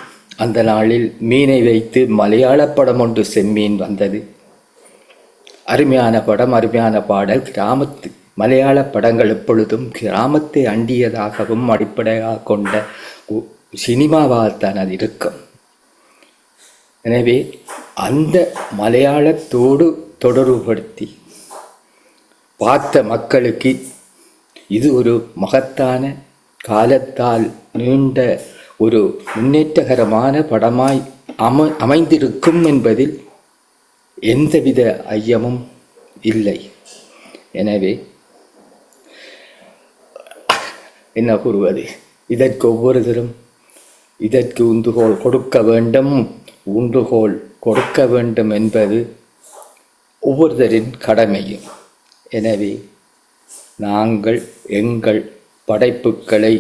அந்த நாளில் மீனை வைத்து மலையாள படம் ஒன்று செம்மீன் வந்தது. அருமையான படம், அருமையான பாடல். கிராமத்து மலையாள படங்கள் எப்பொழுதும் கிராமத்தை அண்டியதாகவும் அடிப்படையாக கொண்ட சினிமாவாகத்தான் அது இருக்கும். எனவே அந்த மலையாளத்தோடு தொடர்புபடுத்தி பார்த்த மக்களுக்கு இது ஒரு மகத்தான காலத்தால் நீண்ட ஒரு முன்னேற்றகரமான படமாய் அமைந்திருக்கும் என்பதில் எந்தவித ஐயமும் இல்லை. எனவே என்ன கூறுவது, இதற்கு ஒவ்வொருத்தரும் இதற்கு ஊன்றுகோல் கொடுக்க வேண்டும் என்பது ஒவ்வொருத்தரின் கடமையும். எனவே நாங்கள் எங்கள் படைப்புகளை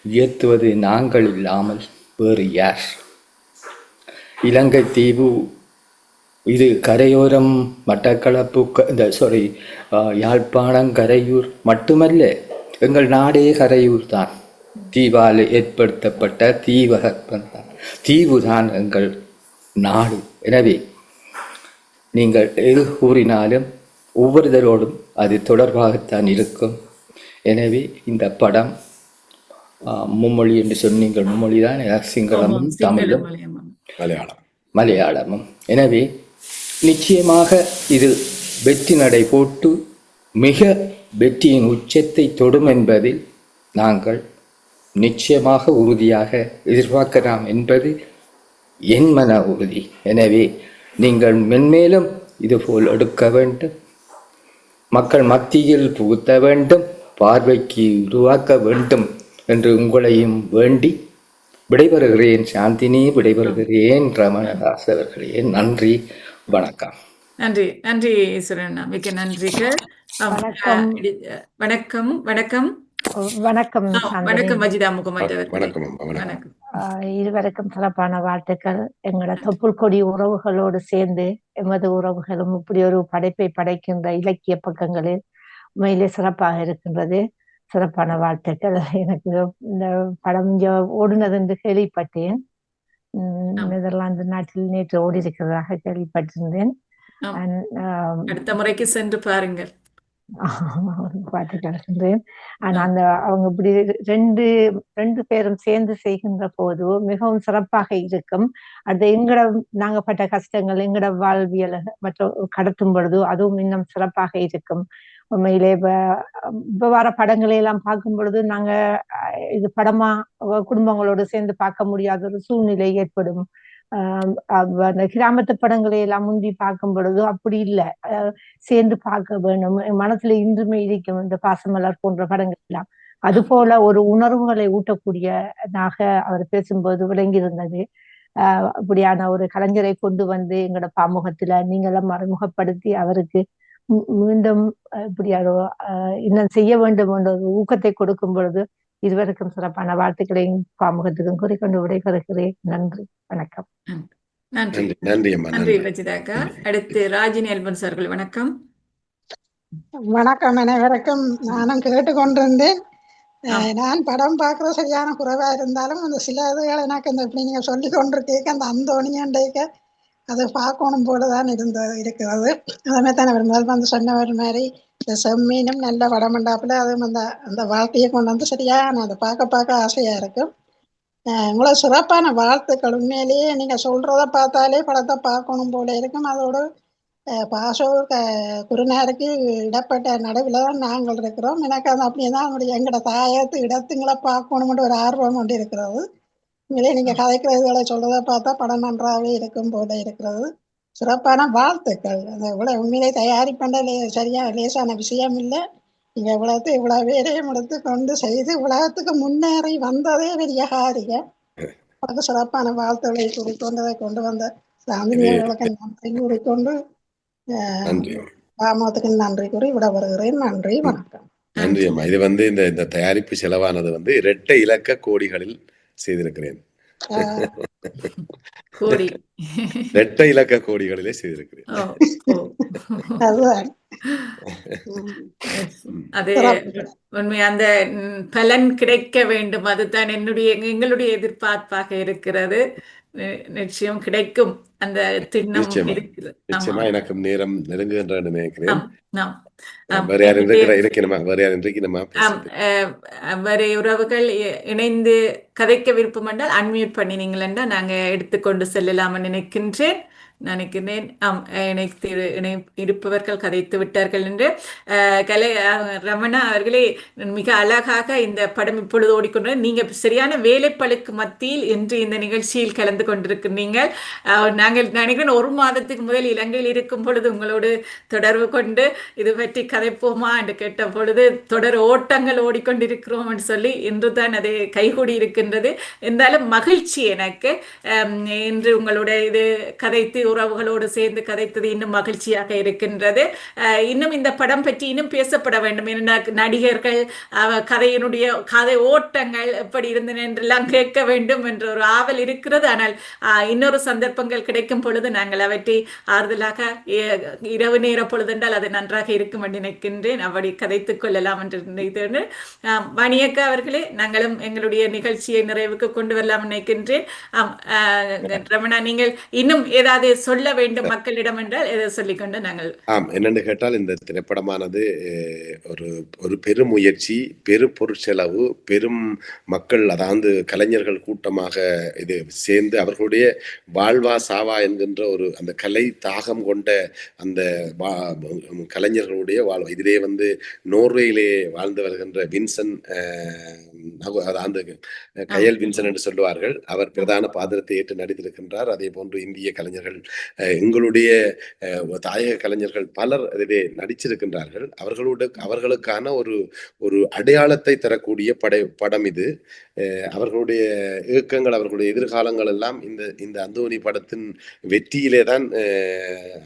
உயர்த்துவது நாங்கள் இல்லாமல் வேறு யார்? இலங்கை தீவு இது கரையோரம் மட்டக்களப்பு யாழ்ப்பாணம் கரையூர் மட்டுமல்ல, எங்கள் நாடே கரையூர் தான். தீவால் ஏற்படுத்தப்பட்ட தீவுதான் எங்கள் நாடு. எனவே நீங்கள் எது கூறினாலும் ஒவ்வொருத்தரோடும் அது தொடர்பாகத்தான் இருக்கும். எனவே இந்த படம் மும்மொழி என்று சொன்னீங்கள், மும்மொழி தான் சிங்களமும் தமிழும் மலையாளமும். எனவே நிச்சயமாக இது வெற்றி நடை போட்டு மிக வெற்றியின் உச்சத்தை தொடும் என்பதில் நாங்கள் நிச்சயமாக உறுதியாக எதிர்பார்க்கலாம் என்பது என் மன உறுதி. எனவே நீங்கள் மென்மேலும் இதுபோல் எடுக்க வேண்டும், மக்கள் மத்தியில் புகுத்த வேண்டும், பார்வைக்கு உருவாக்க வேண்டும் என்று உங்களையும் வேண்டி விடைபெறுகிறேன். சாந்தினி, விடைபெறுகிறேன். ரமணதாஸ் அவர்களே, நன்றி, வணக்கம். நன்றி நன்றி ஈஸ்வரன், மிக்க நன்றிகள். வணக்கம் வணக்கம் வணக்கம் வணக்கம் மஜிதா முகமது வணக்கம். இருவருக்கும் சிறப்பான வாழ்த்துக்கள். எங்களோட தொப்புள் கொடி உறவுகளோடு சேர்ந்து எமது உறவுகளும் இப்படி ஒரு படைப்பை படைக்கின்ற இலக்கிய பக்கங்களில் உண்மையிலே சிறப்பாக இருக்கின்றது. சிறப்பான வாழ்த்துக்கள். எனக்கு இந்த படம் இங்க ஓடுனது என்று கேள்விப்பட்டேன். நெதர்லாந்து நாட்டில் நேற்று ஓடி இருக்கிறதாக கேள்விப்பட்டிருந்தேன். அடுத்த முறைக்கு சென்று பாருங்கள். பார்த்து கிடக்கின்றேன். ஆனா அந்த அவங்க இப்படி ரெண்டு பேரும் சேர்ந்து செய்கின்ற போது மிகவும் சிறப்பாக இருக்கும். அது நாங்க பட்ட கஷ்டங்கள், எங்கட வாழ்வியல் மற்ற கடத்தும் பொழுது அதுவும் இன்னும் சிறப்பாக இருக்கும். உண்மையிலே இப்ப வர படங்களை எல்லாம் பார்க்கும் பொழுது நாங்க இது படமா குடும்பங்களோடு சேர்ந்து பார்க்க முடியாத ஒரு சூழ்நிலை ஏற்படும். அந்த கிராமத்து படங்களை எல்லாம் முந்தி பார்க்கும் பொழுது அப்படி இல்லை, சேர்ந்து பார்க்க வேணும், மனசுல இன்றுமே இருக்கும் இந்த பாசமலர் போன்ற படங்கள் எல்லாம். அது போல ஒரு உணர்வுகளை ஊட்டக்கூடியதாக அவர் பேசும்போது விளங்கியிருந்தது. அப்படியான ஒரு கலைஞரை கொண்டு வந்து எங்களோட பாமுகத்துல நீங்களும் மறைமுகப்படுத்தி அவருக்கு மீண்டும் இப்படியான இன்னும் செய்ய வேண்டும் என்ற ஒரு ஊக்கத்தை கொடுக்கும் பொழுது இருவருக்கும் சிறப்பான வாழ்த்துக்களையும் பாமுகத்துக்கும் கூறிக்கொண்டு விடைபெறுகிறேன். நன்றி, வணக்கம். நன்றி நன்றி ரஜிதாக்கா. அடுத்து ராஜினி அல்பன்ஸ் அவர்கள், வணக்கம். வணக்கம் அனைவருக்கும். நானும் கேட்டுக்கொண்டிருந்தேன். நான் படம் பார்க்கறது சரியான குறைவா இருந்தாலும் அந்த சில இதுகள் எனக்கு இந்த இப்படி நீங்க சொல்லி கொண்டிருக்கேன், அந்த அந்தோணியண்டைக்க அதை பார்க்கணும் போலதான் இருக்கிறது. அதுமாதிரி தானே முதல் வந்து சொன்னவர் மாதிரி இந்த செம்மீனும் நல்ல படம் உண்டாப்புல அதுவும் அந்த வாழ்க்கையை கொண்டு வந்து சரியான அதை பார்க்க ஆசையா இருக்கும். உங்களை சிறப்பான வாழ்த்துக்கள். உண்மையிலேயே நீங்க சொல்றத பார்த்தாலே படத்தை பார்க்கணும் போல இருக்கும். அதோடு பாசூர் குருநாருக்கு இடப்பட்ட நடுவில் தான் நாங்கள் இருக்கிறோம். எனக்கு அது அப்படிதான் எங்களோட தாயத்து இடத்துங்களை பார்க்கணும்னு ஒரு ஆர்வம் கொண்டு இருக்கிறது. உண்மையிலே நீங்க கதைக்கிறதுகளை சொல்றதை பார்த்தா படம் நன்றாகவே இருக்கும் போல இருக்கிறது. சிறப்பான வாழ்த்துக்கள். அந்த இவ்வளவு உண்மையிலே தயாரிப்பண்ட சரியான லேசான விஷயம் இல்லை. நீங்க இவ்வளவு பேரையும் எடுத்து கொண்டு செய்து உலகத்துக்கு முன்னேறி வந்ததே பெரிய காரியம். அதுக்கு சிறப்பான வாழ்த்துக்களை கூறிக்கொண்டதை கொண்டு வந்த சாந்தினியர்களுக்கு நன்றி கூறிக்கொண்டு பாமத்துக்கு நன்றி கூறி விட வருகிறேன். நன்றி, வணக்கம். நன்றி அம்மா. இது இந்த தயாரிப்பு செலவானது இரட்டை இலக்க கோடிகளில் செய்திருக்கிறேன். கோடி. இரட்டை இலக்க கோடிகளிலே செய்திருக்கிறேன். ஓ, ஓ. அதுதான் அது சிறப்பு. உண்மை அந்த பலன் கிடைக்க வேண்டும். அதுதான் எங்களுடைய எதிர்பார்ப்பாக இருக்கிறது. நிச்சயம் கிடைக்கும். அந்த திண்ணம் நிச்சயமா இருக்குது. ஆமா. நிச்சயமா எனக்கும் நேரம் நெருங்குகின்ற நினைக்கிறேன். ஆம், ஆம். ஆம். வேற யாரும் என்னுடைய இருக்கணுமா? வேற யாரும் இருக்கணுமா? ஆம், வேறு உறவுகள் இணைந்து கதைக்க விருப்பம் என்றால் அன்மியூட் பண்ணினீங்கள் என்றால் நாங்க எடுத்துக்கொண்டு செல்லலாம்னு நினைக்கின்றேன். ஆம், இருப்பவர்கள் கதைத்து விட்டார்கள் என்று. ரமணா அவர்களே, மிக அழகாக இந்த படம் இப்பொழுது ஓடிக்கொண்டு நீங்க சரியான வேலைப்பளுக்கு மத்தியில் இன்று இந்த நிகழ்ச்சியில் கலந்து கொண்டிருக்கிறீர்கள். நாங்கள் நினைக்கிறேன் 1 மாதத்துக்கு முதல் இலங்கையில் இருக்கும் பொழுது உங்களோடு தொடர்பு கொண்டு இது பற்றி கதைப்போமா என்று கேட்ட பொழுது தொடர் ஓட்டங்கள் ஓடிக்கொண்டிருக்கிறோம் என்று சொல்லி இன்று தான் அது கைகூடி இருக்கின்றது. இருந்தாலும் மகிழ்ச்சி எனக்கு. இன்று உங்களுடைய இது கதைத்து உறவுகளோடு சேர்ந்து கதைத்தது இன்னும் மகிழ்ச்சியாக இருக்கின்றது. இன்னும் இந்த படம் பற்றி இன்னும் பேசப்பட வேண்டும். நடிகர்கள் கதையினுடைய கதை ஓட்டங்கள் எப்படி இருந்தன என்றெல்லாம் கேட்க வேண்டும் என்ற ஒரு ஆவல் இருக்கிறது. ஆனால் இன்னொரு சந்தர்ப்பங்கள் கிடைக்கும் பொழுது நாங்கள் அவற்றை ஆறுதலாக இரவு நேர பொழுது என்றால் அது நன்றாக இருக்கும் என்று நினைக்கின்றேன். அப்படி கதைத்துக் கொள்ளலாம் என்று நினைத்தேன். மணியக்கா அவர்களே, நாங்களும் எங்களுடைய நிகழ்ச்சியை நிறைவுக்கு கொண்டு வரலாம் நினைக்கின்றேன். ரமணா, நீங்கள் இன்னும் ஏதாவது சொல்ல வேண்டும் மக்களிடம் என்றால் எதை சொல்லிக்கொண்டு நாங்கள் என்னென்னு கேட்டால், இந்த திரைப்படமானது ஒரு பெரும் முயற்சி, பெரு பொருட்செலவு, பெரும் மக்கள், அதாவது கலைஞர்கள் கூட்டமாக இது சேர்ந்து அவர்களுடைய வாழ்வா சாவா என்கின்ற ஒரு அந்த கலை தாகம் கொண்ட அந்த கலைஞர்களுடைய வாழ்வு. இதிலே நோர்வேயிலே வாழ்ந்து வருகின்ற வின்சன், அந்த கயல் வின்சன் என்று சொல்லுவார்கள், அவர் பிரதான பாத்திரத்தை ஏற்று நடித்திருக்கின்றார். அதே போன்று இந்திய கலைஞர்கள், எங்களுடைய தாயக கலைஞர்கள் பலர் இதிலே நடிச்சிருக்கின்றார்கள். அவர்களுக்கான ஒரு அடையாளத்தை தரக்கூடிய படம் இது. அவர்களுடைய இயக்கங்கள், அவர்களுடைய எதிர்காலங்கள் எல்லாம் இந்த அந்தோனி படத்தின் வெற்றியிலே தான்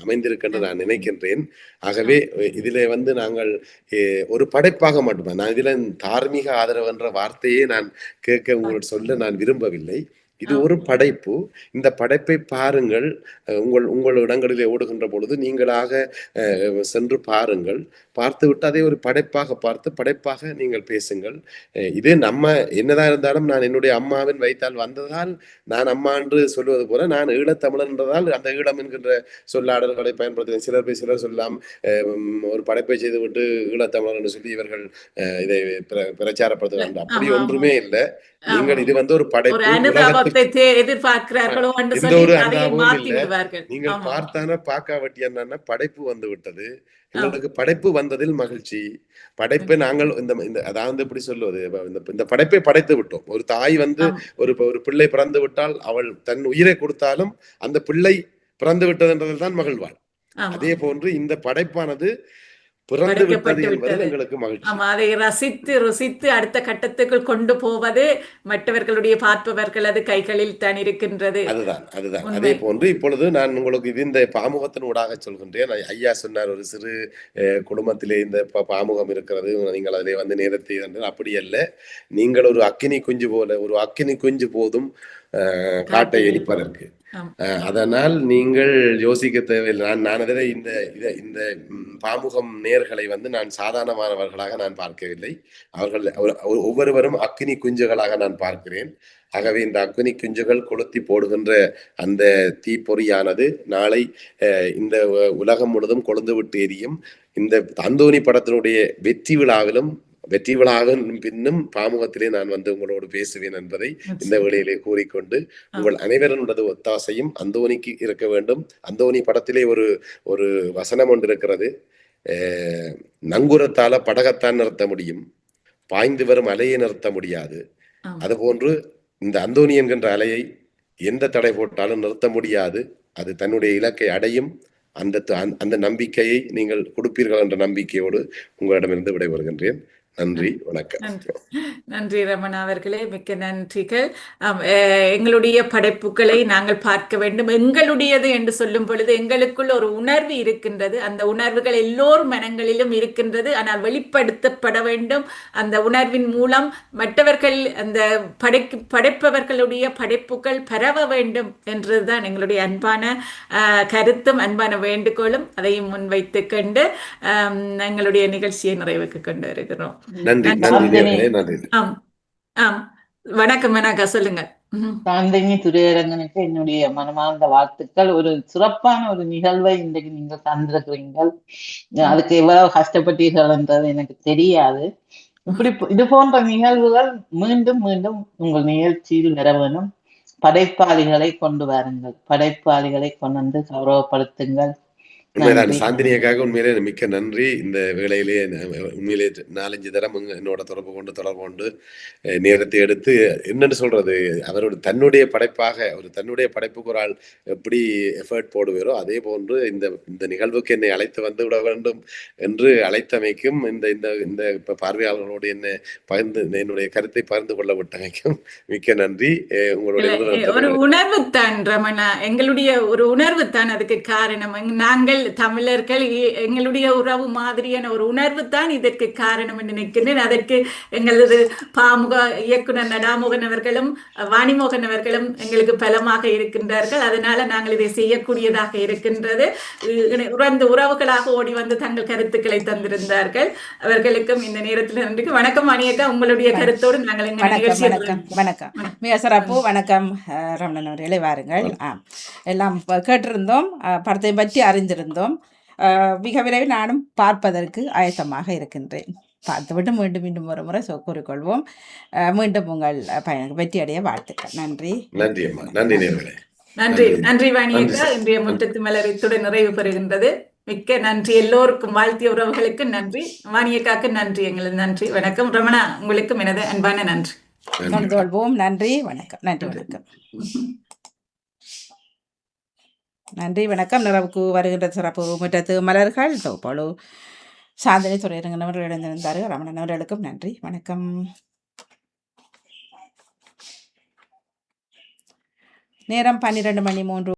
அமைந்திருக்கின்ற நான் நினைக்கின்றேன். ஆகவே இதிலே நாங்கள் ஒரு படைப்பாக மட்டுமே, நான் இதில் தார்மீக ஆதரவு என்ற வார்த்தையே நான் கேட்க உங்களோட சொல்ல நான் விரும்பவில்லை. இது ஒரு படைப்பு. இந்த படைப்பை பாருங்கள். உங்கள் இடங்களிலே ஓடுகின்ற பொழுது நீங்களாக சென்று பாருங்கள். பார்த்துவிட்டு அதை ஒரு படைப்பாக பார்த்து படைப்பாக நீங்கள் பேசுங்கள். இது நம்ம என்னதான் இருந்தாலும், நான் என்னுடைய அம்மாவின் வயிற்றால் வந்ததால் நான் அம்மா என்று சொல்வது போல, நான் ஈழத்தமிழன் என்றதால் அந்த ஈழம் என்கின்ற சொல்லாடல்களை பயன்படுத்துகிறேன். சிலர் சொல்லலாம், ஒரு படைப்பை செய்துவிட்டு ஈழத்தமிழர் என்று சொல்லி இவர்கள் இதை பிரச்சாரப்படுத்துகிறார்கள். அப்படி ஒன்றுமே இல்லை. நீங்கள் இது ஒரு படைப்பு, எதிர்பார்க்கிறார்களோ எந்த ஒரு அனுதாபமும் இல்லை. நீங்கள் பார்த்தான பாக்காவட்டி என்னன்னா படைப்பு வந்து விட்டது. எங்களுக்கு படைப்பு வந்ததில் மகிழ்ச்சி. படைப்பை நாங்கள் அதாவது எப்படி சொல்லுவது, இந்த படைப்பை படைத்து விட்டோம். ஒரு தாய் ஒரு பிள்ளை பிறந்து விட்டால் அவள் தன் உயிரை கொடுத்தாலும் அந்த பிள்ளை பிறந்து விட்டது என்றதில் தான் மகிழ்வாள். அதே போன்று இந்த படைப்பானது பிறந்து விட்டது என்பது எங்களுக்கு மகிழ்ச்சி. அதை ரசித்து ருசித்து அடுத்த கட்டத்துக்கு கொண்டு போவது மற்றவர்களுடைய பார்ப்பவர்கள் அது கைகளில் தான் இருக்கின்றது. அதுதான். அதே போன்று இப்பொழுது நான் உங்களுக்கு இந்த பாமுகத்தின் ஊடாக சொல்கின்றேன். ஐயா சொன்னார், ஒரு சிறு குடும்பத்திலே இந்த பாமுகம் இருக்கிறது, நீங்கள் அதிலே நேரத்தை, அப்படி அல்ல. நீங்கள் ஒரு அக்கினி குஞ்சு போல, ஒரு அக்கினி குஞ்சு போதும் காட்டை எரிப்பதற்கு. அதனால் நீங்கள் யோசிக்க தேவையில்லை. நான் அதில் இந்த பாமுகம் நேர்களை நான் சாதாரணமானவர்களாக நான் பார்க்கவில்லை. அவர்கள் ஒவ்வொருவரும் அக்கினி குஞ்சுகளாக நான் பார்க்கிறேன். ஆகவே இந்த அக்கினி குஞ்சுகள் கொளுத்தி போடுகின்ற அந்த தீப்பொறியானது நாளை இந்த உலகம் முழுதும் கொழுந்து விட்டு எரியும். இந்த அந்தோனி படத்தினுடைய வெற்றி விழாவின் பின்னும் பாமுகத்திலே நான் உங்களோடு பேசுவேன் என்பதை இந்த வேளையிலே கூறிக்கொண்டு, உங்கள் அனைவருடைய ஒத்தாசையும் அந்தோனிக்கு இருக்க வேண்டும். அந்தோனி படத்திலே ஒரு வசனம் ஒன்று இருக்கிறது, நங்குரத்தால படகத்தான் நிறுத்த முடியும், பாய்ந்து வரும் அலையை நிறுத்த முடியாது. அதுபோன்று இந்த அந்தோனி என்கின்ற அலையை எந்த தடை போட்டாலும் நிறுத்த முடியாது. அது தன்னுடைய இலக்கை அடையும். அந்த நம்பிக்கையை நீங்கள் கொடுப்பீர்கள் என்ற நம்பிக்கையோடு உங்களிடமிருந்து விடைபெறுகின்றேன். நன்றி, வணக்கம். நன்றி நன்றி ரமணா அவர்களே, மிக்க நன்றிகள். எங்களுடைய படைப்புகளை நாங்கள் பார்க்க வேண்டும். எங்களுடையது என்று சொல்லும் பொழுது எங்களுக்குள் ஒரு உணர்வு இருக்கின்றது. அந்த உணர்வுகள் எல்லோர் மனங்களிலும் இருக்கின்றது. ஆனால் வெளிப்படுத்தப்பட வேண்டும். அந்த உணர்வின் மூலம் மற்றவர்கள் அந்த படைப்பவர்களுடைய படைப்புகள் பரவ வேண்டும் என்றதுதான் எங்களுடைய அன்பான கருத்தும் அன்பான வேண்டுகோளும். அதையும் முன்வைத்து கொண்டு எங்களுடைய நிகழ்ச்சியை நிறைவுக்கு கொண்டு வருகிறோம். நன்றி நன்றி நன்றி. ஆம் ஆம் வணக்கம் வணக்கம் சொல்லுங்க. சாந்தினி துரையரங்கனுக்கு என்னுடைய மனமார்ந்த வாழ்த்துக்கள். ஒரு சிறப்பான ஒரு நிகழ்வை இன்றைக்கு நீங்கள் தந்திருக்கிறீர்கள். அதுக்கு எவ்வளவு கஷ்டப்பட்டீர்கள் என்றது எனக்கு தெரியாது. இப்படி இது போன்ற நிகழ்வுகள் மீண்டும் மீண்டும் உங்கள் நிகழ்ச்சியில் வர வேணும். படைப்பாளிகளை கொண்டு வாருங்கள், படைப்பாளிகளை கொண்டு வந்து கௌரவப்படுத்துங்கள். உண்மைதான் சாந்தினியக்காக உண்மையிலே மிக்க நன்றி. இந்த வேளையிலே உண்மையிலே 4-5 தரம் என்னோட தொடர்பு கொண்டு நேரத்தை எடுத்து என்னன்னு சொல்றது, அவரோட தன்னுடைய படைப்புக்கு ஒரு ஆள் எப்படி எஃபர்ட் போடுவாரோ அதே போன்று இந்த நிகழ்வுக்கு என்னை அழைத்து வந்து விட வேண்டும் என்று அழைத்தமைக்கும் இந்த பார்வையாளர்களோடு என்னுடைய கருத்தை பகிர்ந்து கொள்ள விட்டமைக்கும் மிக்க நன்றி. உங்களுடைய ஒரு உணர்வு தான் ரமணா, எங்களுடைய ஒரு உணர்வு தான் அதுக்கு காரணம். நாங்கள் தமிழர்கள் எங்களுடைய உறவு மாதிரியான ஒரு உணர்வு தான் இதற்கு காரணம் என்று நினைக்கின்றேன். அதற்கு எங்களது பாமுக இயக்குனர் நடாமோகன் அவர்களும் வாணிமோகன் அவர்களும் எங்களுக்கு பலமாக இருக்கின்றார்கள். அதனால நாங்கள் இதை செய்யக்கூடியதாக இருக்கின்றது. உறந்த உறவுகளாக ஓடி வந்து தங்கள் கருத்துக்களை தந்திருந்தார்கள். அவர்களுக்கும் இந்த நேரத்தில் நன்றி. வணக்கம் அணியக்கா, உங்களுடைய கருத்தோடு நாங்கள் வணக்கம் மிக சிறப்பு. வணக்கம் ரமணன் அவர்களே, வாருங்கள். எல்லாம் கேட்டிருந்தோம், படத்தை பற்றி அறிந்திருந்தோம். மிக விரைவில் நானும் பார்ப்பதற்கு ஆயத்தமாக இருக்கின்றேன். பார்த்துவிட்டு மீண்டும் மீண்டும் ஒரு முறை கூறிக்கொள்வோம். மீண்டும் உங்கள் பயணம் வெற்றி அடைய வாழ்த்துக்கள். நன்றி நன்றி அம்மா. நன்றி நேயர்களே. நன்றி வாணியக்கா. இன்றைய முற்றத்து மலர் இத்துடன் நிறைவு பெறுகின்றது. மிக்க நன்றி எல்லோருக்கும். வாழ்த்திய உறவுகளுக்கு நன்றி. வாணியக்காக்கு நன்றி. எங்களது நன்றி. வணக்கம் ரமணா, உங்களுக்கும் எனது அன்பான நன்றி. நன்றி வணக்கம். நன்றி வணக்கம். நன்றி வணக்கம். நிறைவுக்கு வருகின்ற சிறப்பு முற்றத்து மலர்கள் தொகுப்பாளு சாந்தினி துரையரங்கன் அவர்கள் இணைந்திருந்தார்கள். ரமணன் அவர்களுக்கும் நன்றி வணக்கம். நேரம் 12:03.